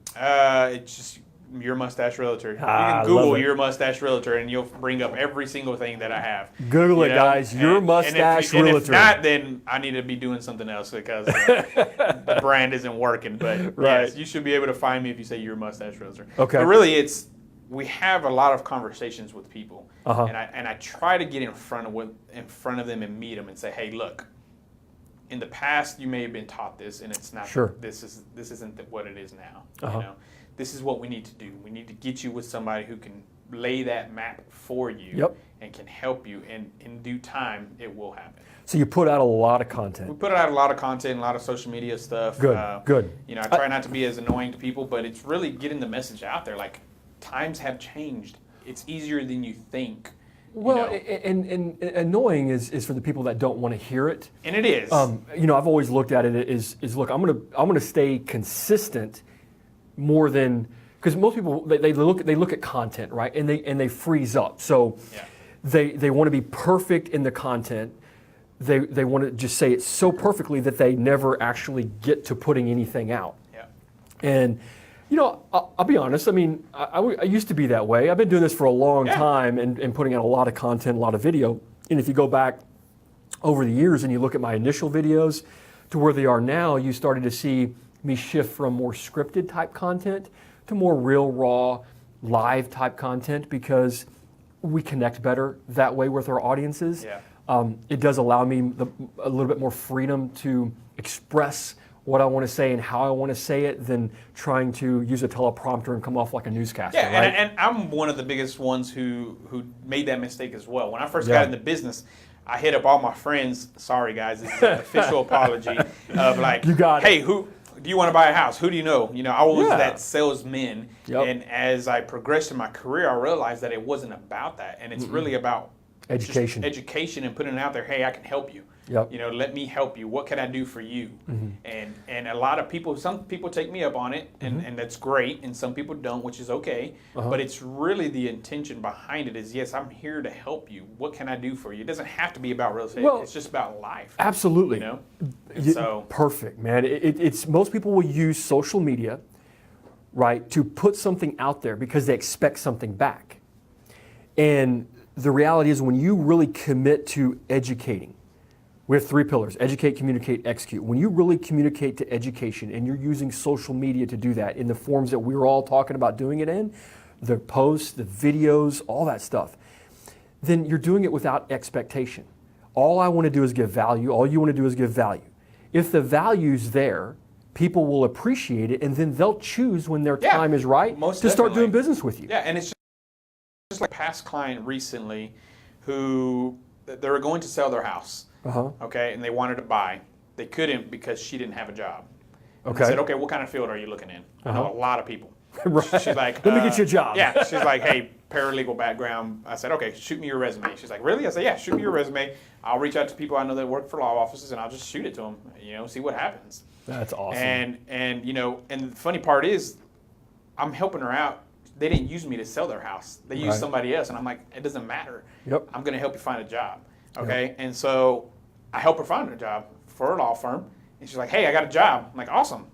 It's just Your Mustache Realtor. You I can Google love it. Your Mustache Realtor, and you'll bring up every single thing that I have. Google it, guys. Your Mustache And Realtor. if not, then I need to be doing something else because the brand isn't working. But Right. yes, you should be able to find me if you say Your Mustache Realtor. Okay. But really, we have a lot of conversations with people, Uh-huh. and I try to get in front of them and meet them and say, hey, look. In the past, you may have been taught this, and it's not. Sure. This isn't what it is now. Uh-huh. This is what we need to do. We need to get you with somebody who can lay that map for you. Yep. And can help you. And in due time, it will happen. So you put out a lot of We content. put out a lot of content, a lot of social media stuff. Good, good. I try not to be as annoying to people, but it's really getting the message out there. Like, times have changed. It's easier than you think. Well, and annoying is for the people that don't want to hear it. And it is. I've always looked at it as look, I'm gonna stay consistent more than, because most people they look at content, right, and they freeze up. So they want to be perfect in the content. They want to just say it so perfectly that they never actually get to putting anything out. Yeah. And I'll be honest. I mean, I used to be that way. I've been doing this for a long time and putting out a lot of content, a lot of video. And if you go back over the years and you look at my initial videos to where they are now, you started to see me shift from more scripted type content to more real, raw, live type content because we connect better that way with our audiences. Yeah. It does allow me a little bit more freedom to express what I want to say and how I want to say it than trying to use a teleprompter and come off like a newscaster. Yeah, right? and I'm one of the biggest ones who made that mistake as well. When I first got into business, I hit up all my friends. Sorry, guys, this is an official apology of like, You got it. hey, who do you want to buy a house? Who do you know? I was Yeah. that salesman, Yep. and as I progressed in my career, I realized that it wasn't about that, and it's really about just Education. education and putting it out there. Hey, I can help you. Yep. Let me help you. What can I do for you? And a lot of people, some people take me up on it, and that's great, and some people don't, which is okay. But it's really the intention behind it is, yes, I'm here to help you. What can I do for you? It doesn't have to be about real estate. Well, it's just about life. Absolutely. And so Perfect, man. It's most people will use social media, right, to put something out there because they expect something back. And the reality is when you really commit to educating, we have 3 pillars: educate, communicate, execute. When you really communicate to education and you're using social media to do that in the forms that we're all talking about doing it in, the posts, the videos, all that stuff, then you're doing it without expectation. All I want to do is give value. All you want to do is give value. If the value's there, people will appreciate it, and then they'll choose when their time is right most to start definitely. doing business with you. Yeah, and it's just like a past client recently who they were going to sell their house. Okay, and they wanted to buy. They couldn't because she didn't have a job. And Okay. I said, okay, what kind of field are you looking in? I know a lot of people. Right. She's like, Let me get you a job. Yeah, she's like, hey, paralegal background. I said, okay, shoot me your resume. She's like, really? I said, yeah, shoot me your resume. I'll reach out to people I know that work for law offices, and I'll just shoot it to them. See what happens. That's awesome. And and the funny part is, I'm helping her out. They didn't use me to sell their house. They used Right. somebody else, and I'm like, it doesn't matter. Yep. I'm going to help you find a job. Okay, and so I help her find a job for a law firm, and she's like, hey, I got a job. I'm like, awesome.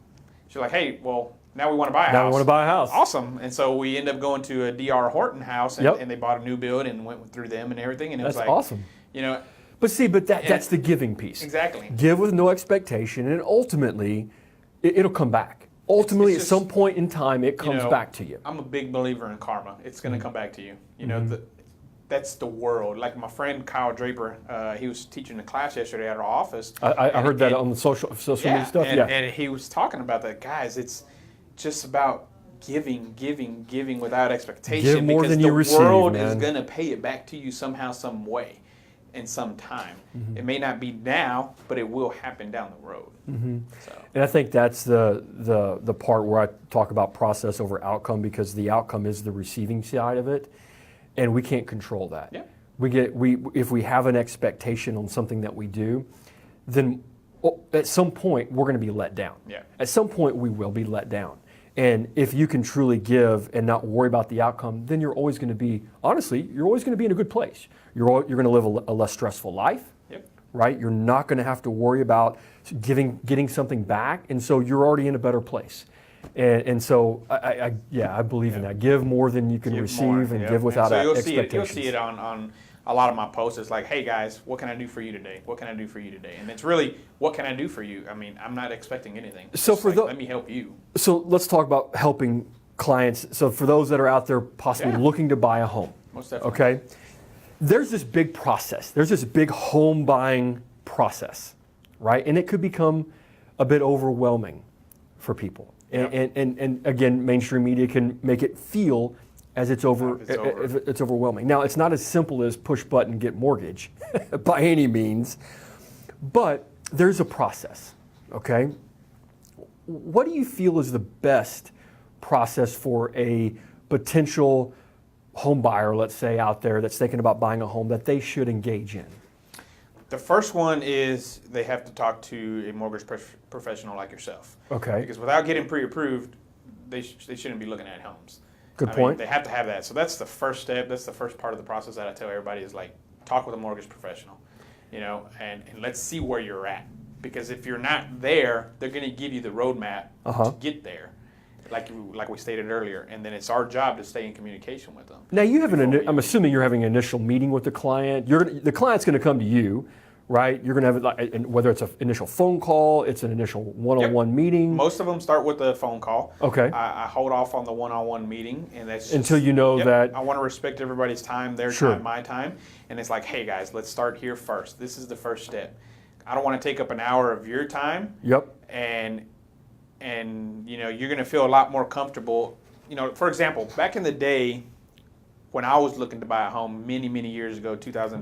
She's like, hey, well, now we want to buy a house. Now we want to buy a house. Awesome. And so we end up going to a D.R. Horton house, and, Yep. and they bought a new build and went through them and everything. And it That's was like, awesome. But that's the giving piece. Exactly. Give with no expectation, and ultimately, it'll come back. Ultimately, It's at just, some point in time, it comes back to you. I'm a big believer in karma. It's going to come back to you. Mm-hmm. That's the world. Like my friend Kyle Draper, he was teaching a class yesterday at our office. I And- heard that and- on the social media stuff. and, Yeah. and he was talking about that. Guys, it's just about giving without expectation. Give more because than the you receive, world is man. going to pay it back to you somehow, some way, in some time. Mm-hmm. It may not be now, but it will happen down the road. Mm-hmm. So. And I think that's the part where I talk about process over outcome, because the outcome is the receiving side of it, and we can't control that. Yeah. If we have an expectation on something that we do, then at some point we're going to be let down. Yeah. At some point we will be let down. And if you can truly give and not worry about the outcome, then you're always going to be, honestly, you're always going to be in a good place. You're going to live a less stressful life, Yep. right? You're not going to have to worry about getting something back. And so you're already in a better place. And so, I believe in that. Give more than you can Give receive more, and yep. give without so you'll expectations. See it on a lot of my posts. It's like, hey guys, what can I do for you today? What can I do for you today? And it's really, what can I do for you? I mean, I'm not expecting anything. So It's for like, the- let me help you. So let's talk about helping clients. So for those that are out there possibly Yeah. looking to buy a home, Most definitely. okay? There's this big process. There's this big home buying process, right? And it could become a bit overwhelming for people. And again, mainstream media can make it feel as it's it's overwhelming. Now, it's not as simple as push button, get mortgage by any means, but there's a process, okay? What do you feel is the best process for a potential home buyer, let's say, out there that's thinking about buying a home that they should engage in? The first one is they have to talk to a mortgage professional like yourself. Okay. Because without getting pre-approved, they shouldn't be looking at homes. Good I point. mean, they have to have that. So that's the first step. That's the first part of the process that I tell everybody is like, talk with a mortgage professional, and let's see where you're at. Because if you're not there, they're going to give you the roadmap to get there, like we stated earlier. And then it's our job to stay in communication with them. Now you have I'm assuming you're having an initial meeting with the client. The client's going to come to you, right? You're going to have and whether it's an initial phone call, it's an initial one-on-one meeting. Most of them start with a phone call. Okay. I hold off on the one-on-one meeting, and that's just, Until you know that- I want to respect everybody's time, their Sure. time, my time, and it's like, hey guys, let's start here first. This is the first step. I don't want to take up an hour of your time. Yep. And you're going to feel a lot more comfortable. For example, back in the day, when I was looking to buy a home many years ago,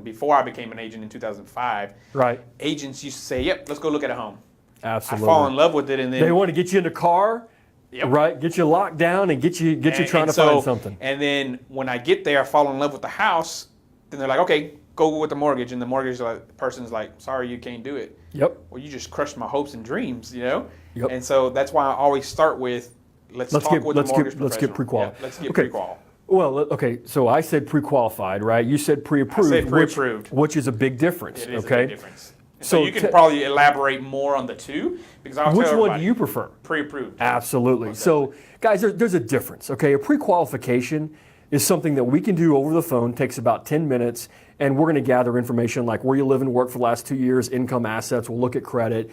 before I became an agent in 2005, Right. agents used to say, "Yep, let's go look at a home." Absolutely. I fall in love with it, and then They want to get you in the car, Yep. right? Get you locked down and get you trying to find something. And then when I get there, I fall in love with the house. Then they're like, "Okay, go with the mortgage," and the mortgage person's like, "Sorry, you can't do it." Yep. Well, you just crushed my hopes and dreams, Yep. And so that's why I always start with, let's talk with the mortgage let's get professional. pre-qual. Yeah, let's get Okay. pre-qual. Well, okay. So I said pre-qualified, right? You said pre-approved. I said pre-approved. which is a big difference. It is okay. a big difference. So you can te- probably elaborate more on the two, because I'll Which tell one everybody, do you prefer? pre-approved. Absolutely. So, guys, there's a difference. Okay, a pre-qualification is something that we can do over the phone. Takes about 10 minutes, and we're going to gather information like where you live and work for the last 2 years, income, assets. We'll look at credit,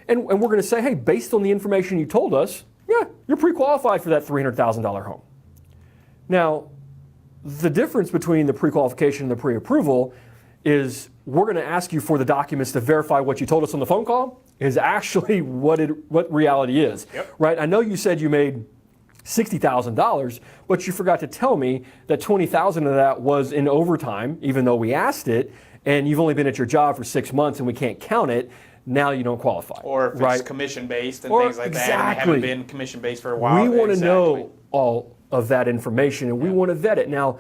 and we're going to say, hey, based on the information you told us, yeah, you're pre-qualified for that $300,000 home. Now, the difference between the pre-qualification and the pre-approval is we're going to ask you for the documents to verify what you told us on the phone call is actually what reality is. Yep. Right? I know you said you made $60,000, but you forgot to tell me that $20,000 of that was in overtime, even though we asked it, and you've only been at your job for 6 months and we can't count it. Now you don't qualify. Or if right? it's commission-based and Or things like that, and they exactly. haven't been commission-based for a while. We want to Exactly. know all of that information, and we want to vet it. Now,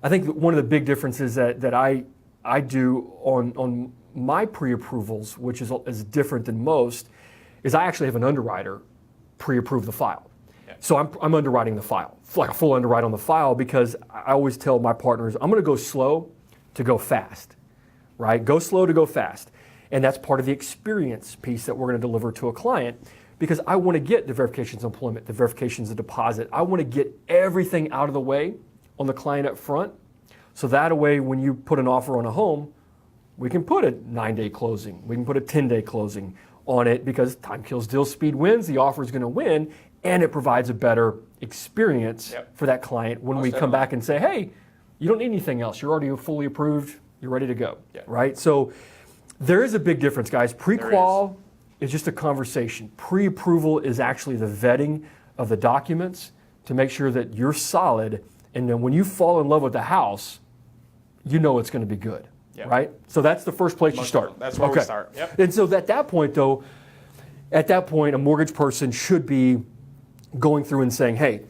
I think that one of the big differences that I do on my pre-approvals, which is different than most, is I actually have an underwriter pre-approve the file. Yeah. So I'm underwriting the file, like a full underwrite on the file, because I always tell my partners, I'm going to go slow to go fast, right? Go slow to go fast. And that's part of the experience piece that we're going to deliver to a client, because I want to get the verifications of employment, the verifications of deposit. I want to get everything out of the way on the client up front. So that way, when you put an offer on a home, we can put a 9-day closing. We can put a 10-day closing on it, because time kills deals, speed wins. The offer is going to win, and it provides a better experience for that client when we come back and say, hey, you don't need anything else. You're already fully approved. You're ready to go, right? So there is a big difference, guys. Pre-qual is just a conversation. Pre-approval is actually the vetting of the documents to make sure that you're solid, and then when you fall in love with the house, you know it's going to be good, right? So that's the first place you start. That's where we start. Yep. And so at that point, though, a mortgage person should be going through and saying, hey,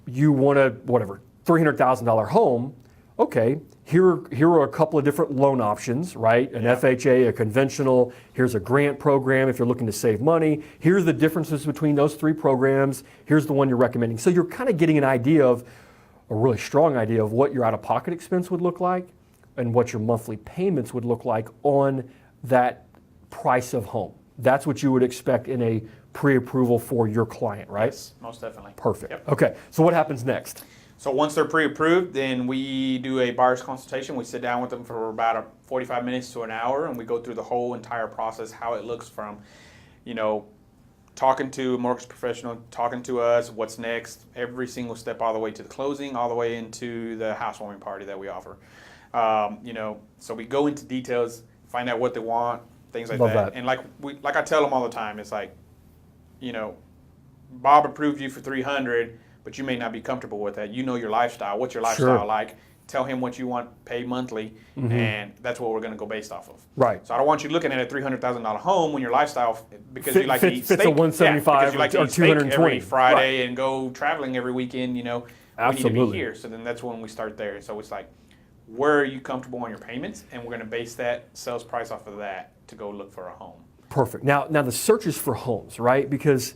you want a $300,000 home. Okay, here are a couple of different loan options, right? An FHA, a conventional, here's a grant program if you're looking to save money. Here's the differences between those 3 programs. Here's the one you're recommending. So you're kind of getting an idea of, a really strong idea of what your out-of-pocket expense would look like and what your monthly payments would look like on that price of home. That's what you would expect in a pre-approval for your client, right? Yes, most definitely. Perfect. Yep. Okay, so what happens next? So once they're pre-approved, then we do a buyer's consultation. We sit down with them for about 45 minutes to an hour, and we go through the whole entire process, how it looks from, talking to a mortgage professional, talking to us, what's next, every single step all the way to the closing, all the way into the housewarming party that we offer. So we go into details, find out what they want, things like that. And like I tell them all the time, it's like, Bob approved you for 300, but you may not be comfortable with that. You know your lifestyle. What's your lifestyle like? Tell him what you want paid monthly, and that's what we're going to go based off of. Right. So I don't want you looking at a $300,000 home when your lifestyle, because you like to eat steak. Fits a 175 because you like to or eat steak 220 every Friday and go traveling every weekend. We need Absolutely. to be here. So then that's when we start there. So it's like, where are you comfortable on your payments? And we're going to base that sales price off of that to go look for a home. Perfect. Now the search is for homes, right? Because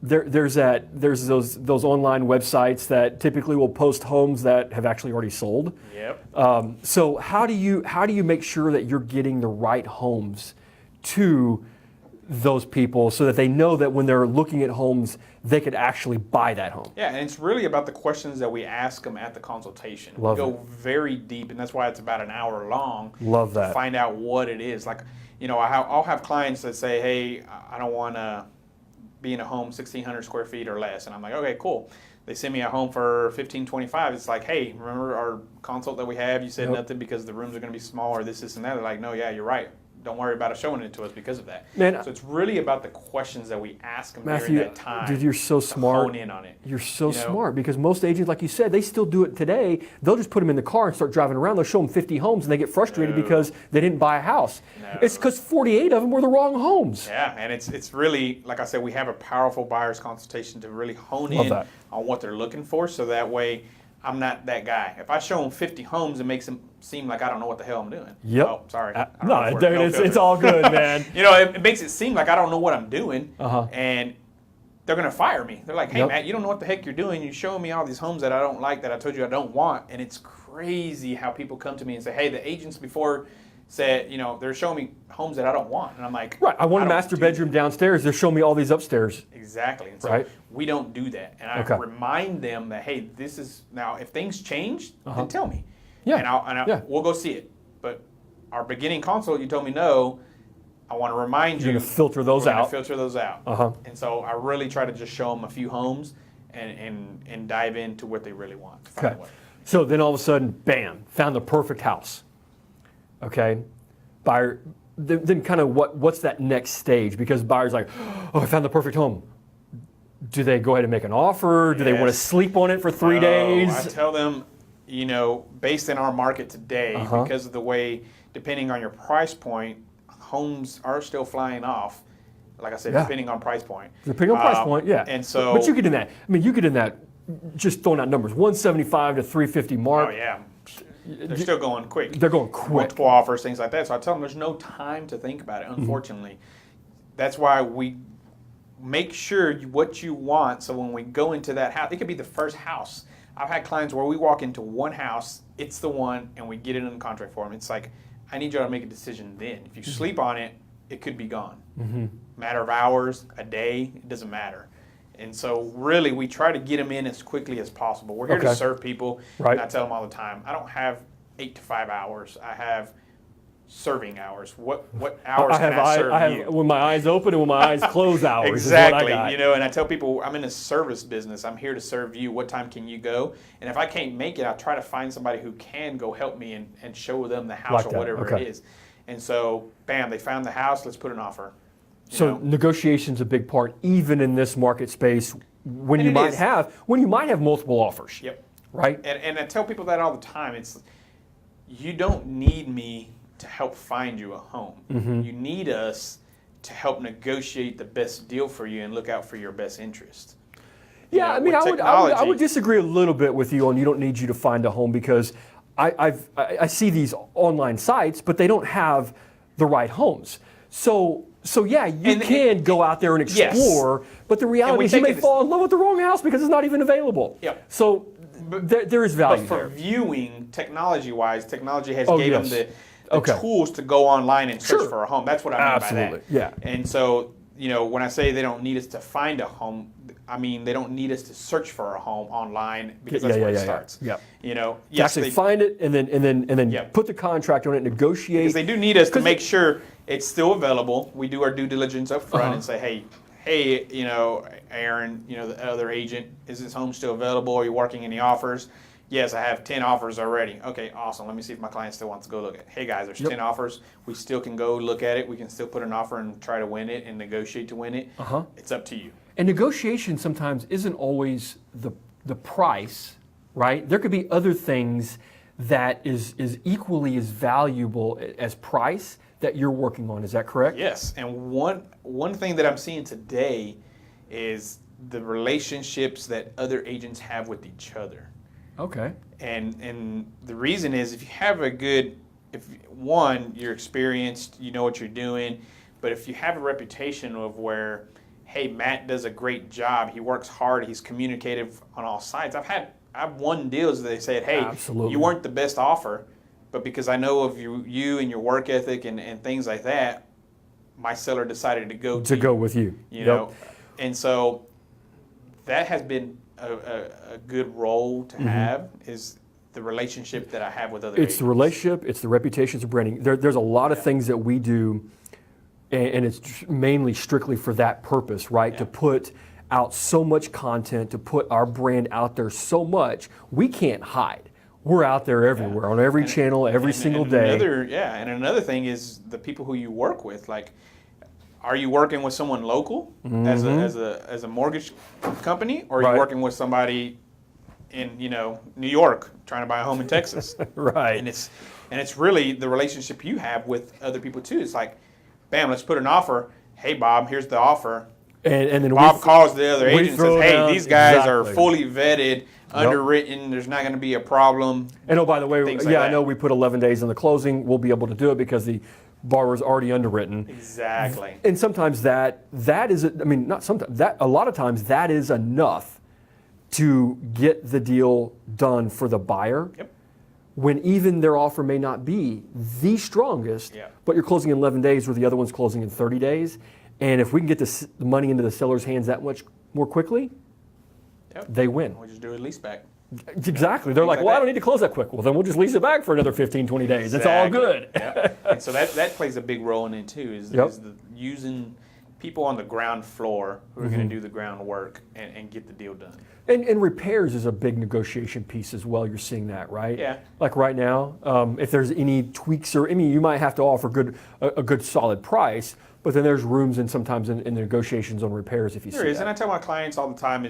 there's those online websites that typically will post homes that have actually already sold. Yep. So how do you make sure that you're getting the right homes to those people so that they know that when they're looking at homes, they could actually buy that home? Yeah, and it's really about the questions that we ask them at the consultation. Love we go it. very deep, and that's why it's about an hour long. Love that. To find out what it is. Like, I'll have clients that say, hey, I don't want to be in a home 1,600 square feet or less. And I'm like, okay, cool. They send me a home for $1,525. It's like, hey, remember our consult that we have? You said nothing because the rooms are going to be small or this and that. They're like, no, yeah, you're right. Don't worry about it showing it to us because of that. Man, so it's really about the questions that we ask them Mathew, during that time. Dude, you're so smart. Hone in on it. You're so smart because most agents, like you said, they still do it today. They'll just put them in the car and start driving around. They'll show them 50 homes and they get frustrated because they didn't buy a house. No. It's because 48 of them were the wrong homes. Yeah, and it's really, like I said, we have a powerful buyer's consultation to really hone Love in that. on what they're looking for, so that way I'm not that guy. If I show them 50 homes, it makes them seem like I don't know what the hell I'm doing. Yep. Oh, sorry. No, dude, it's all good, man. It makes it seem like I don't know what I'm doing, Uh-huh. and they're going to fire me. They're like, hey, Yep. Matt, you don't know what the heck you're doing. You're showing me all these homes that I don't like, that I told you I don't want, and it's crazy how people come to me and say, hey, the agents before said, they're showing me homes that I don't want. And I'm like, Right. I want a don't master do bedroom downstairs. They're showing me all these upstairs. Exactly. And so Right. we don't do that. And I Okay. remind them that, hey, this is, now if things change, then tell me. Yeah. And we'll go see it. But our beginning consult, you told me no. I want to remind you. You're going to filter those we're gonna out. filter those out. Uh-huh. And so I really try to just show them a few homes and dive into what they really want. To find Okay. what. So then all of a sudden, bam, found the perfect house. Okay. Buyer, then kind of what's that next stage? Because buyer's like, oh, I found the perfect home. Do they go ahead and make an offer? Do they want to Yes. sleep on it for 3 days? I tell them, based in our market today, Uh-huh. because of the way, depending on your price point, homes are still flying off. Like I said, Yeah. depending on price point. Depending on price point, yeah. And so, but you get in that. I mean, you get in that. Just throwing out numbers, 175 to 350 mark. oh yeah, they're still going quick. They're going quick. Multiple offers, things like that. So I tell them there's no time to think about it. Unfortunately, that's why we make sure what you want. So when we go into that house, it could be the first house. I've had clients where we walk into one house, it's the one, and we get it in contract for them. It's like, I need you to make a decision then. If you sleep on it, it could be gone. Matter of hours, a day, it doesn't matter. And so really we try to get them in as quickly as possible. We're here Okay. to serve people. Right. And I tell them all the time, I don't have 8 to 5 hours. I have serving hours. What hours can I serve you? when my eyes open and when my eyes close hours. Exactly. Is what I got. And I tell people I'm in a service business. I'm here to serve you. What time can you go? And if I can't make it, I try to find somebody who can go help me and show them the house Like or that. whatever Okay. it is. And so, bam, they found the house. Let's put an offer. So negotiation's a big part, even in this market space, when And you it might is. have multiple offers. Yep. Right. And I tell people that all the time. It's, you don't need me to help find you a home. You need us to help negotiate the best deal for you and look out for your best interest. Yeah, know, I mean, with I would technology- disagree a little bit with you on you don't need you to find a home because I see these online sites, but they don't have the right homes. So yeah, you can go out there and Yes. explore, but the reality we is you take may it as- fall in love with the wrong house because it's not even available. Yep. So there is value But for there. viewing, technology-wise, technology has Oh, gave yes. them the Okay. tools to go online and search Sure. for a home. That's what I mean Absolutely, by that. yeah. And so, when I say they don't need us to find a home, I mean they don't need us to search for a home online because that's where it starts. Yeah. Yes, Actually find it and then Yep. put the contract on it, negotiate. because they do need us to 'Cause make sure it's still available. We do our due diligence up front Uh-huh. and say, hey, Aaron, the other agent, is this home still available? Are you working any offers? Yes, I have 10 offers already. Okay, awesome. Let me see if my client still wants to go look at it. Hey guys, there's 10 offers. We still can go look at it. We can still put an offer and try to win it and negotiate to win it. Uh-huh. It's up to you. And negotiation sometimes isn't always the price, right? There could be other things that is equally as valuable as price that you're working on. Is that correct? Yes, and one thing that I'm seeing today is the relationships that other agents have with each other. Okay. And the reason is if you have you're experienced, you know what you're doing, but if you have a reputation of where, hey, Matt does a great job, he works hard, he's communicative on all sides. I've won deals that they said, hey, Absolutely. you weren't the best offer, but because I know of you and your work ethic and things like that, my seller decided to go with you. you know, and so that has been a good role to have is the relationship that I have with other It's the agents. relationship, it's the reputation, it's the branding. There's a lot of things that we do, and it's mainly strictly for that purpose, right? To put out so much content, to put our brand out there so much, we can't hide. We're out there everywhere, on every channel, every single day. Another thing is the people who you work with. Like, are you working with someone local as a mortgage company, or are Right. you working with somebody in New York trying to buy a home in Texas? Right. And it's really the relationship you have with other people too. It's like, bam, let's put an offer. Hey, Bob, here's the offer. And then Bob calls the other we agent and throw says, hey, down- these guys are exactly. fully vetted, underwritten. There's not going to be a problem. And oh, by the way, Things like I that. know we put 11 days on the closing. We'll be able to do it because the borrower's already underwritten. Exactly. And sometimes that is, not sometimes, that a lot of times that is enough to get the deal done for the buyer. Yep. When even their offer may not be the strongest, Yeah. but you're closing in 11 days where the other one's closing in 30 days. And if we can get the money into the seller's hands that much more quickly, Yep. they win. We'll just do a lease back. Exactly. They're like, like well, I that. don't need to close that quick. Well, then we'll just lease it back for another 15, 20 days. It's all Exactly. good. Yep. And so that plays a big role in it too, is using people on the ground floor who are Mm-hmm. going to do the groundwork and get the deal done. And repairs is a big negotiation piece as well. You're seeing that, right? Yeah. Like right now, if there's any tweaks you might have to offer a good solid price, but then there's rooms and sometimes in negotiations on repairs if you There see is, and I that. tell my clients all the time,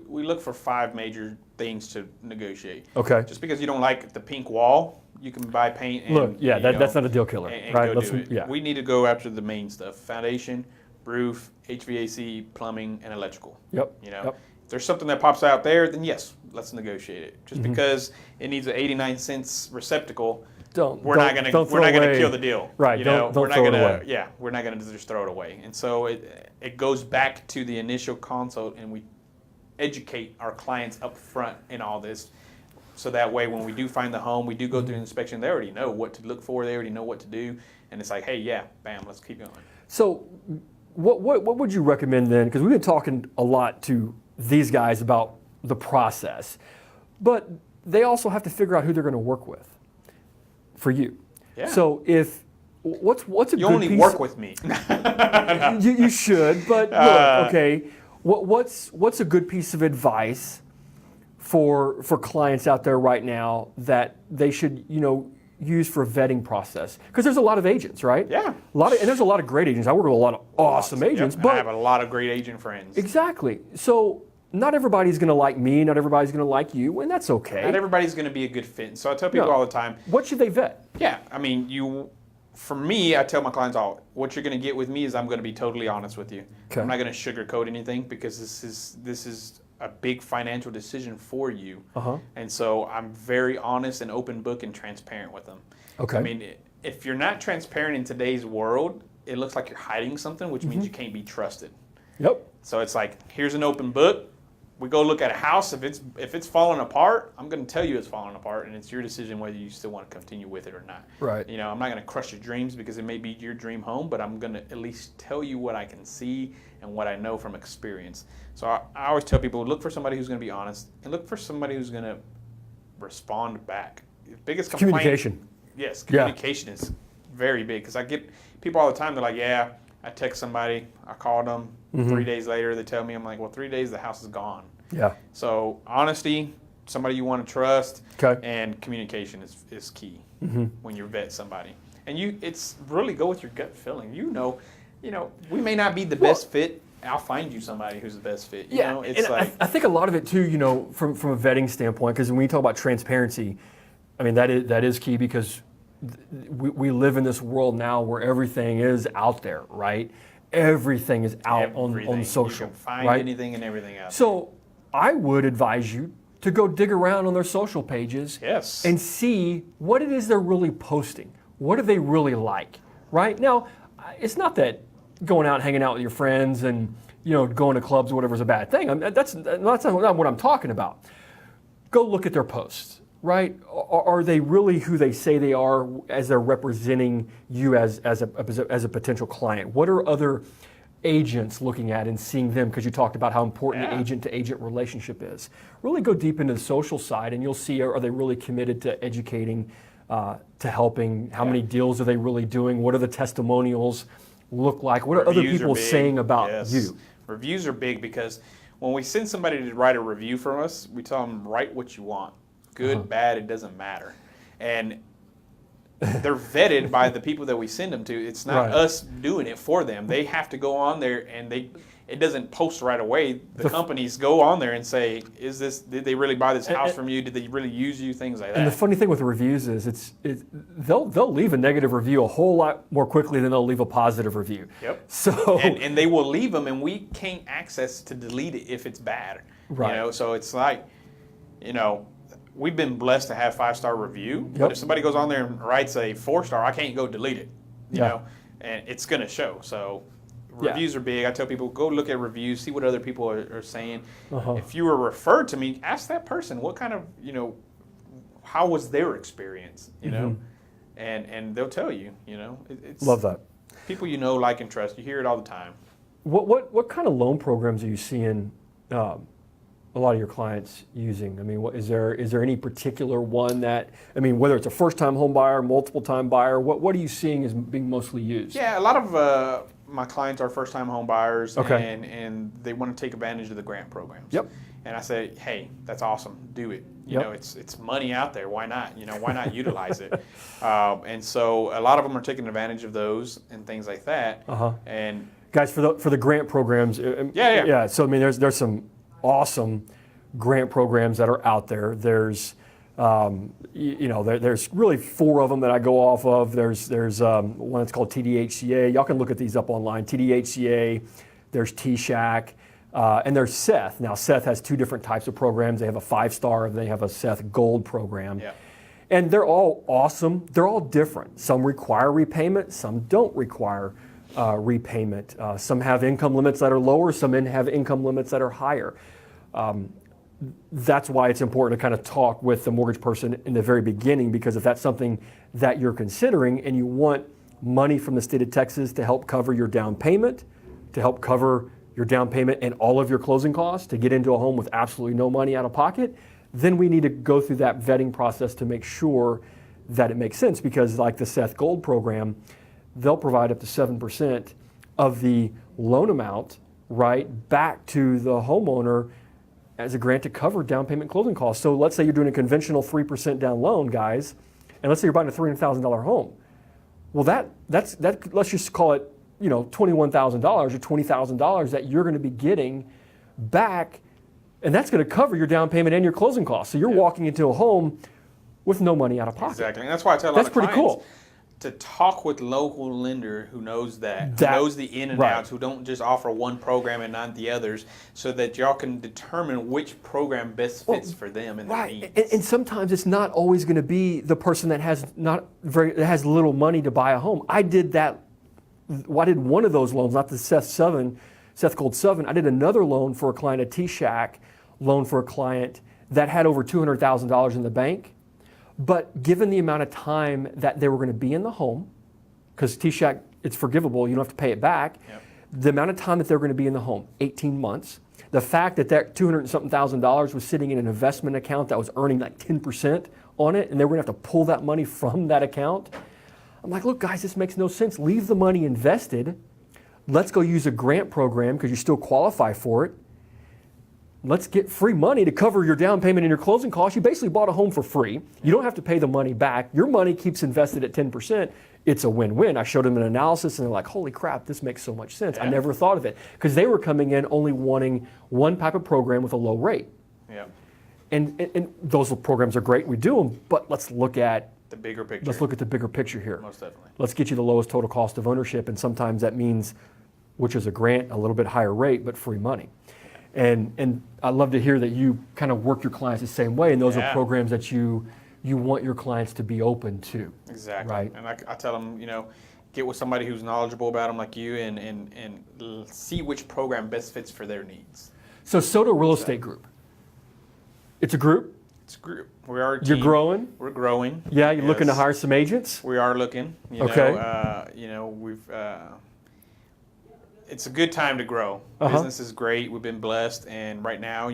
we look for 5 major things to negotiate. Okay. Just because you don't like the pink wall, you can buy paint and Look, yeah, that's not a deal killer, and right? go do it. Yeah. We need to go after the main stuff: foundation, roof, HVAC, plumbing, and electrical. Yep. If there's something that pops out there, then yes, let's negotiate it. Just Mm-hmm. because it needs an 89-cent receptacle, Don't we're not gonna throw away- kill the deal. Right, don't we're not throw it gonna away. we're not gonna just throw it away. And so it goes back to the initial consult, and we educate our clients up front in all this. So that way, when we do find the home, we do go through the inspection, they already know what to look for, they already know what to do, and it's like, hey, yeah, bam, let's keep going. So, what would you recommend then? Because we've been talking a lot to these guys about the process, but they also have to figure out who they're going to work with for you. Yeah. So, what's a You good only piece? work with me. You should, but look, okay. What's a good piece of advice for clients out there right now that they should use for a vetting process? Because there's a lot of agents, right? Yeah. And there's a lot of great agents. I work with a lot of awesome agents, Yep, and I but have a lot of great agent friends. exactly. So not everybody's going to like me. Not everybody's going to like you, and that's okay. Not everybody's going to be a good fit. So I tell people No. all the time, What should they vet? yeah, I mean, for me, I tell my clients all, what you're going to get with me is I'm going to be totally honest with you. Okay. I'm not going to sugarcoat anything because this is a big financial decision for you. Uh-huh. And so I'm very honest and open book and transparent with them. Okay. I mean, if you're not transparent in today's world, it looks like you're hiding something, which means you can't be trusted. Yep. So it's like, here's an open book. We go look at a house. If it's falling apart, I'm going to tell you it's falling apart, and it's your decision whether you still want to continue with it or not. Right. You know, I'm not going to crush your dreams because it may be your dream home, but I'm going to at least tell you what I can see and what I know from experience. So I always tell people, look for somebody who's going to be honest, and look for somebody who's going to respond back. The biggest complaint, Communication. Yes, communication is very big, because I get people all the time. They're like, "Yeah, I text somebody, I called them. 3 days later, they tell me." I'm like, "Well, 3 days, the house is gone." Yeah. So honesty, somebody you want to trust, Okay. and communication is key when you vet somebody. And it's really go with your gut feeling. You know, we may not be the best fit. I'll find you somebody who's the best fit. You know, it's and like I think a lot of it too, from a vetting standpoint, because when we talk about transparency, I mean that is key, because we live in this world now where everything is out there, right? Everything is out everything. on social, You can find right? anything and everything out. So I would advise you to go dig around on their social pages, Yes. and see what it is they're really posting. What do they really like, right? Now, it's not that going out and hanging out with your friends and going to clubs or whatever is a bad thing. That's not what I'm talking about. Go look at their posts, right? Are they really who they say they are as they're representing you as a potential client? What are other agents looking at and seeing them? Because you talked about how important the agent-to-agent relationship is. Really go deep into the social side, and you'll see, are they really committed to educating, to helping? How many deals are they really doing? What are the testimonials look like? What are other Reviews people big. saying about Yes. you? Reviews are big, because when we send somebody to write a review for us, we tell them, write what you want. Good, bad, it doesn't matter. And they're vetted by the people that we send them to. It's not us doing it for them. They have to go on there, and it doesn't post right away. The companies go on there and say, did they really buy this house from you? Did they really use you? Things like that. And the funny thing with the reviews is they'll leave a negative review a whole lot more quickly than they'll leave a positive review. Yep. So and they will leave them, and we can't access to delete it if it's bad. Right. So it's like, we've been blessed to have 5-star review. But if somebody goes on there and writes a 4-star, I can't go delete it. You know, and it's going to show. So reviews are big. I tell people, go look at reviews, see what other people are saying. If you were referred to me, ask that person what kind of, how was their experience, and they'll tell you, it's love that. people like, and trust. You hear it all the time. What kind of loan programs are you seeing a lot of your clients using? I mean, is there any particular one that, whether it's a first-time home buyer, multiple-time buyer, what are you seeing as being mostly used? Yeah, a lot of my clients are first-time home buyers, Okay. and they want to take advantage of the grant programs. Yep. And I say, hey, that's awesome. Do it. Yep. It's money out there. Why not? Why not utilize it? And so a lot of them are taking advantage of those and things like that. And Guys, for the grant programs, Yeah. So there's some awesome grant programs that are out there. There's there's really 4 of them that I go off of. There's one that's called TDHCA. Y'all can look at these up online. TDHCA. There's TSHAC. And there's Seth. Now, Seth has 2 different types of programs. They have a 5-star, they have a Seth Gold program. Yeah. And they're all awesome. They're all different. Some require repayment, some don't require repayment. Some have income limits that are lower, some have income limits that are higher. That's why it's important to kind of talk with the mortgage person in the very beginning, because if that's something that you're considering and you want money from the state of Texas to help cover your down payment, to help cover your down payment and all of your closing costs, to get into a home with absolutely no money out of pocket, then we need to go through that vetting process to make sure that it makes sense. Because like the Seth Gold program, they'll provide up to 7% of the loan amount right back to the homeowner as a grant to cover down payment closing costs. So let's say you're doing a conventional 3% down loan, guys, and let's say you're buying a $300,000 home. Well, that let's just call it $21,000 or $20,000 that you're going to be getting back, and that's going to cover your down payment and your closing costs. So you're walking into a home with no money out of pocket. Exactly. And that's why I tell a lot That's of pretty clients, cool. to talk with local lender who knows who knows the in and right. outs, who don't just offer one program and not the others, so that y'all can determine which program best fits for them and their Right, needs. and sometimes it's not always going to be the person that has that has little money to buy a home. I did that. Well, I did one of those loans, not the Seth Gold 7. I did another loan for a client, a T-Shack loan for a client that had over $200,000 in the bank. But given the amount of time that they were going to be in the home, because T-Shack, it's forgivable, you don't have to pay it back. Yep. The amount of time that they're going to be in the home, 18 months. The fact that that $200,000 was sitting in an investment account that was earning like 10% on it, and they were going to have to pull that money from that account. I'm like, look, guys, this makes no sense. Leave the money invested. Let's go use a grant program because you still qualify for it. Let's get free money to cover your down payment and your closing costs. You basically bought a home for free. You don't have to pay the money back. Your money keeps invested at 10%. It's a win-win. I showed them an analysis, and they're like, holy crap, this makes so much sense. Yeah. I never thought of it. Because they were coming in only wanting one type of program with a low rate. Yeah. And those programs are great. We do them, but let's look at The bigger picture. Let's look at the bigger picture here. Most definitely. Let's get you the lowest total cost of ownership, and sometimes that means, which is a grant, a little bit higher rate, but free money. And I love to hear that you kind of work your clients the same way, and those are Yeah. programs that you want your clients to be open to. Exactly. Right. And I tell them, get with somebody who's knowledgeable about them like you, and see which program best fits for their needs. So Soto Real Estate Group, it's a group. It's a group. We are a You're team. growing. We're growing. Yeah, you're looking to Yes. hire some agents. We are looking. Okay. We've. It's a good time to grow. Uh-huh. Business is great. We've been blessed, and right now,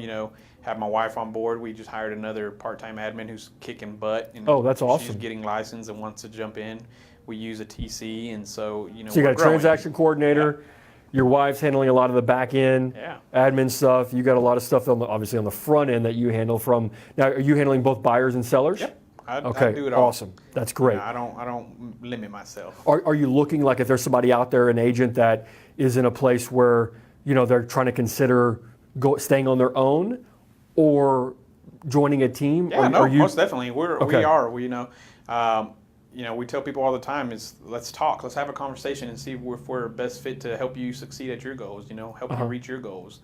have my wife on board. We just hired another part-time admin who's kicking butt. And Oh, that's awesome. She's getting licensed and wants to jump in. We use a TC, and so So you we're got a growing. transaction coordinator. Your wife's handling a lot of the back end, Yeah. admin stuff. You got a lot of stuff obviously on the front end that you handle from. Now, are you handling both buyers and sellers? Yep. I Okay. do it all. Awesome. That's great. I don't limit myself. Are you looking like if there's somebody out there, an agent that is in a place where they're trying to consider staying on their own or joining a team? Yeah, most definitely. Okay. We are. We tell people all the time is let's talk, let's have a conversation and see if we're best fit to help you succeed at your goals. Help you reach your goals.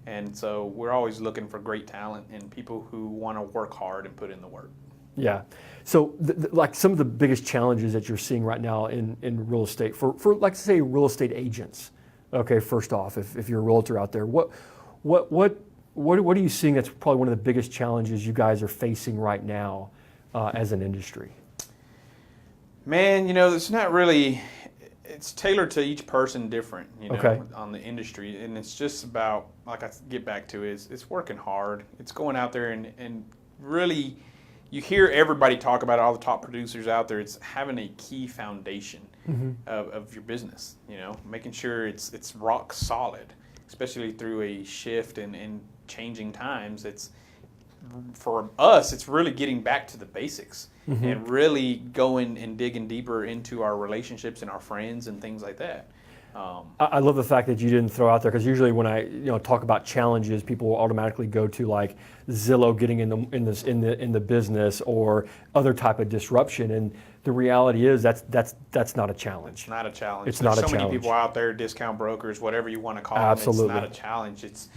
And so we're always looking for great talent and people who want to work hard and put in the work. Yeah. So, like some of the biggest challenges that you're seeing right now in real estate for like say real estate agents. Okay, first off, if you're a realtor out there, what are you seeing that's probably one of the biggest challenges you guys are facing right now as an industry? Man, it's not really. It's tailored to each person different, Okay. on the industry, and it's just about like I get back to is it's working hard. It's going out there and really. You hear everybody talk about it, all the top producers out there. It's having a key foundation of your business. Making sure it's rock solid, especially through a shift and changing times. It's for us. It's really getting back to the basics and really going and digging deeper into our relationships and our friends and things like that. I love the fact that you didn't throw out there because usually when I talk about challenges, people will automatically go to like Zillow getting in the business or other type of disruption. And the reality is that's not a challenge. It's not a challenge. It's not a There's so challenge. many people out there, discount brokers, whatever you want to call Absolutely. them. It's not a challenge. It's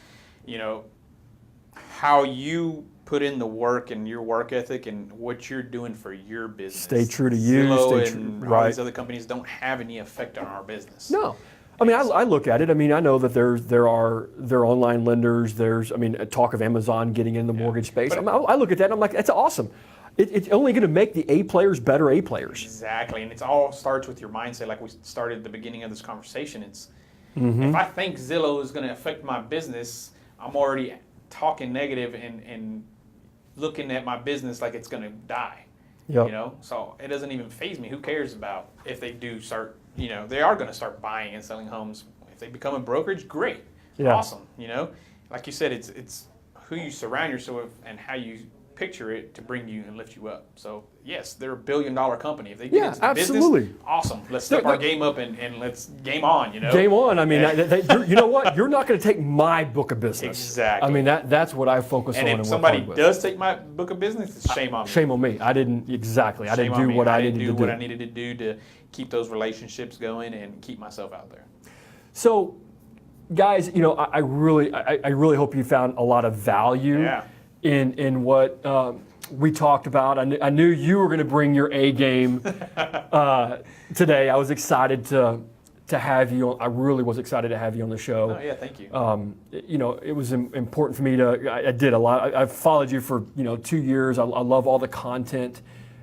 how you put in the work and your work ethic and what you're doing for your business. Stay true to you. Zillow Stay true. and all Right. these other companies don't have any effect on our business. No. I mean, I look at it. I mean, I know that there are online lenders. There's talk of Amazon getting in the mortgage space. I look at that and I'm like, that's awesome. It's only going to make the A players better A players. Exactly, and it all starts with your mindset. Like we started at the beginning of this conversation, it's if I think Zillow is going to affect my business, I'm already talking negative and looking at my business like it's going to die. Yep. So it doesn't even faze me. Who cares about if they do start? They are going to start buying and selling homes. If they become a brokerage, great, Yeah. awesome. Like you said, it's who you surround yourself with and how you picture it to bring you and lift you up. So yes, they're a $1 billion company. If they get Yeah, into the absolutely. business, awesome. Let's step our game up and let's game on. Game on. I mean, you know what? You're not going to take my book of business. Exactly. I mean, that's what I focus on. And if work somebody hard with. does take my book of business, it's shame on me. Shame on me. I didn't exactly. I Shame didn't on do me. what I didn't needed do to what do. I needed to do to keep those relationships going and keep myself out there. So, guys, I really hope you found a lot of value Yeah. in what we talked about. I knew you were going to bring your A game today. I was excited to have you. I really was excited to have you on the show. Oh yeah, thank you. It was important for me to. I did a lot. I've followed you for 2 years. I love all the content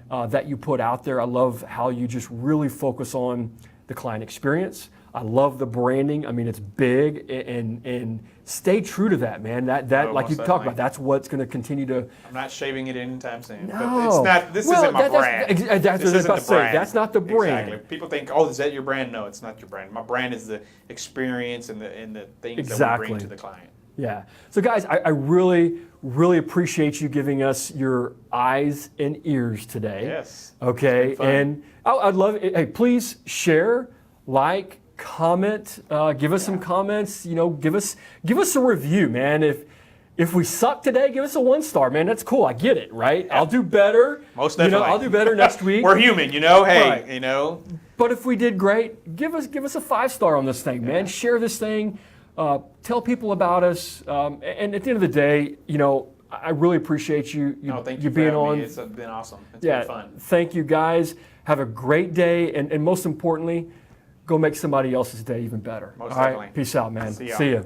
that you put out there. I love how you just really focus on the client experience. I love the branding. I mean, it's big, and stay true to that, man. That Oh, like you most talked definitely. about. That's what's going to continue to. I'm not shaving it anytime soon. No. But it's not. This isn't my brand. That's what I was This about to isn't the say. brand. That's not the brand. Exactly. People think, oh, is that your brand? No, it's not your brand. My brand is the experience and the things that we bring Exactly. to the client. Yeah. So, guys, I really, really appreciate you giving us your eyes and ears today. Yes. Okay. It's been fun. And I'd love it. Hey, please share, like, comment, give us some comments. Give us a review, man. If we suck today, give us a 1-star, man. That's cool. I get it, right? I'll do better. Most definitely. I'll do better next week. We're human, Hey, Right. But if we did great, give us a 5-star on this thing, man. Share this thing. Tell people about us. And at the end of the day, I really appreciate you Thank you you for being having on. me. It's been awesome. It's Yeah. been fun. Thank you, guys. Have a great day, and most importantly, go make somebody else's day even better. Most All right? definitely. Peace out, man. See y'all. See ya.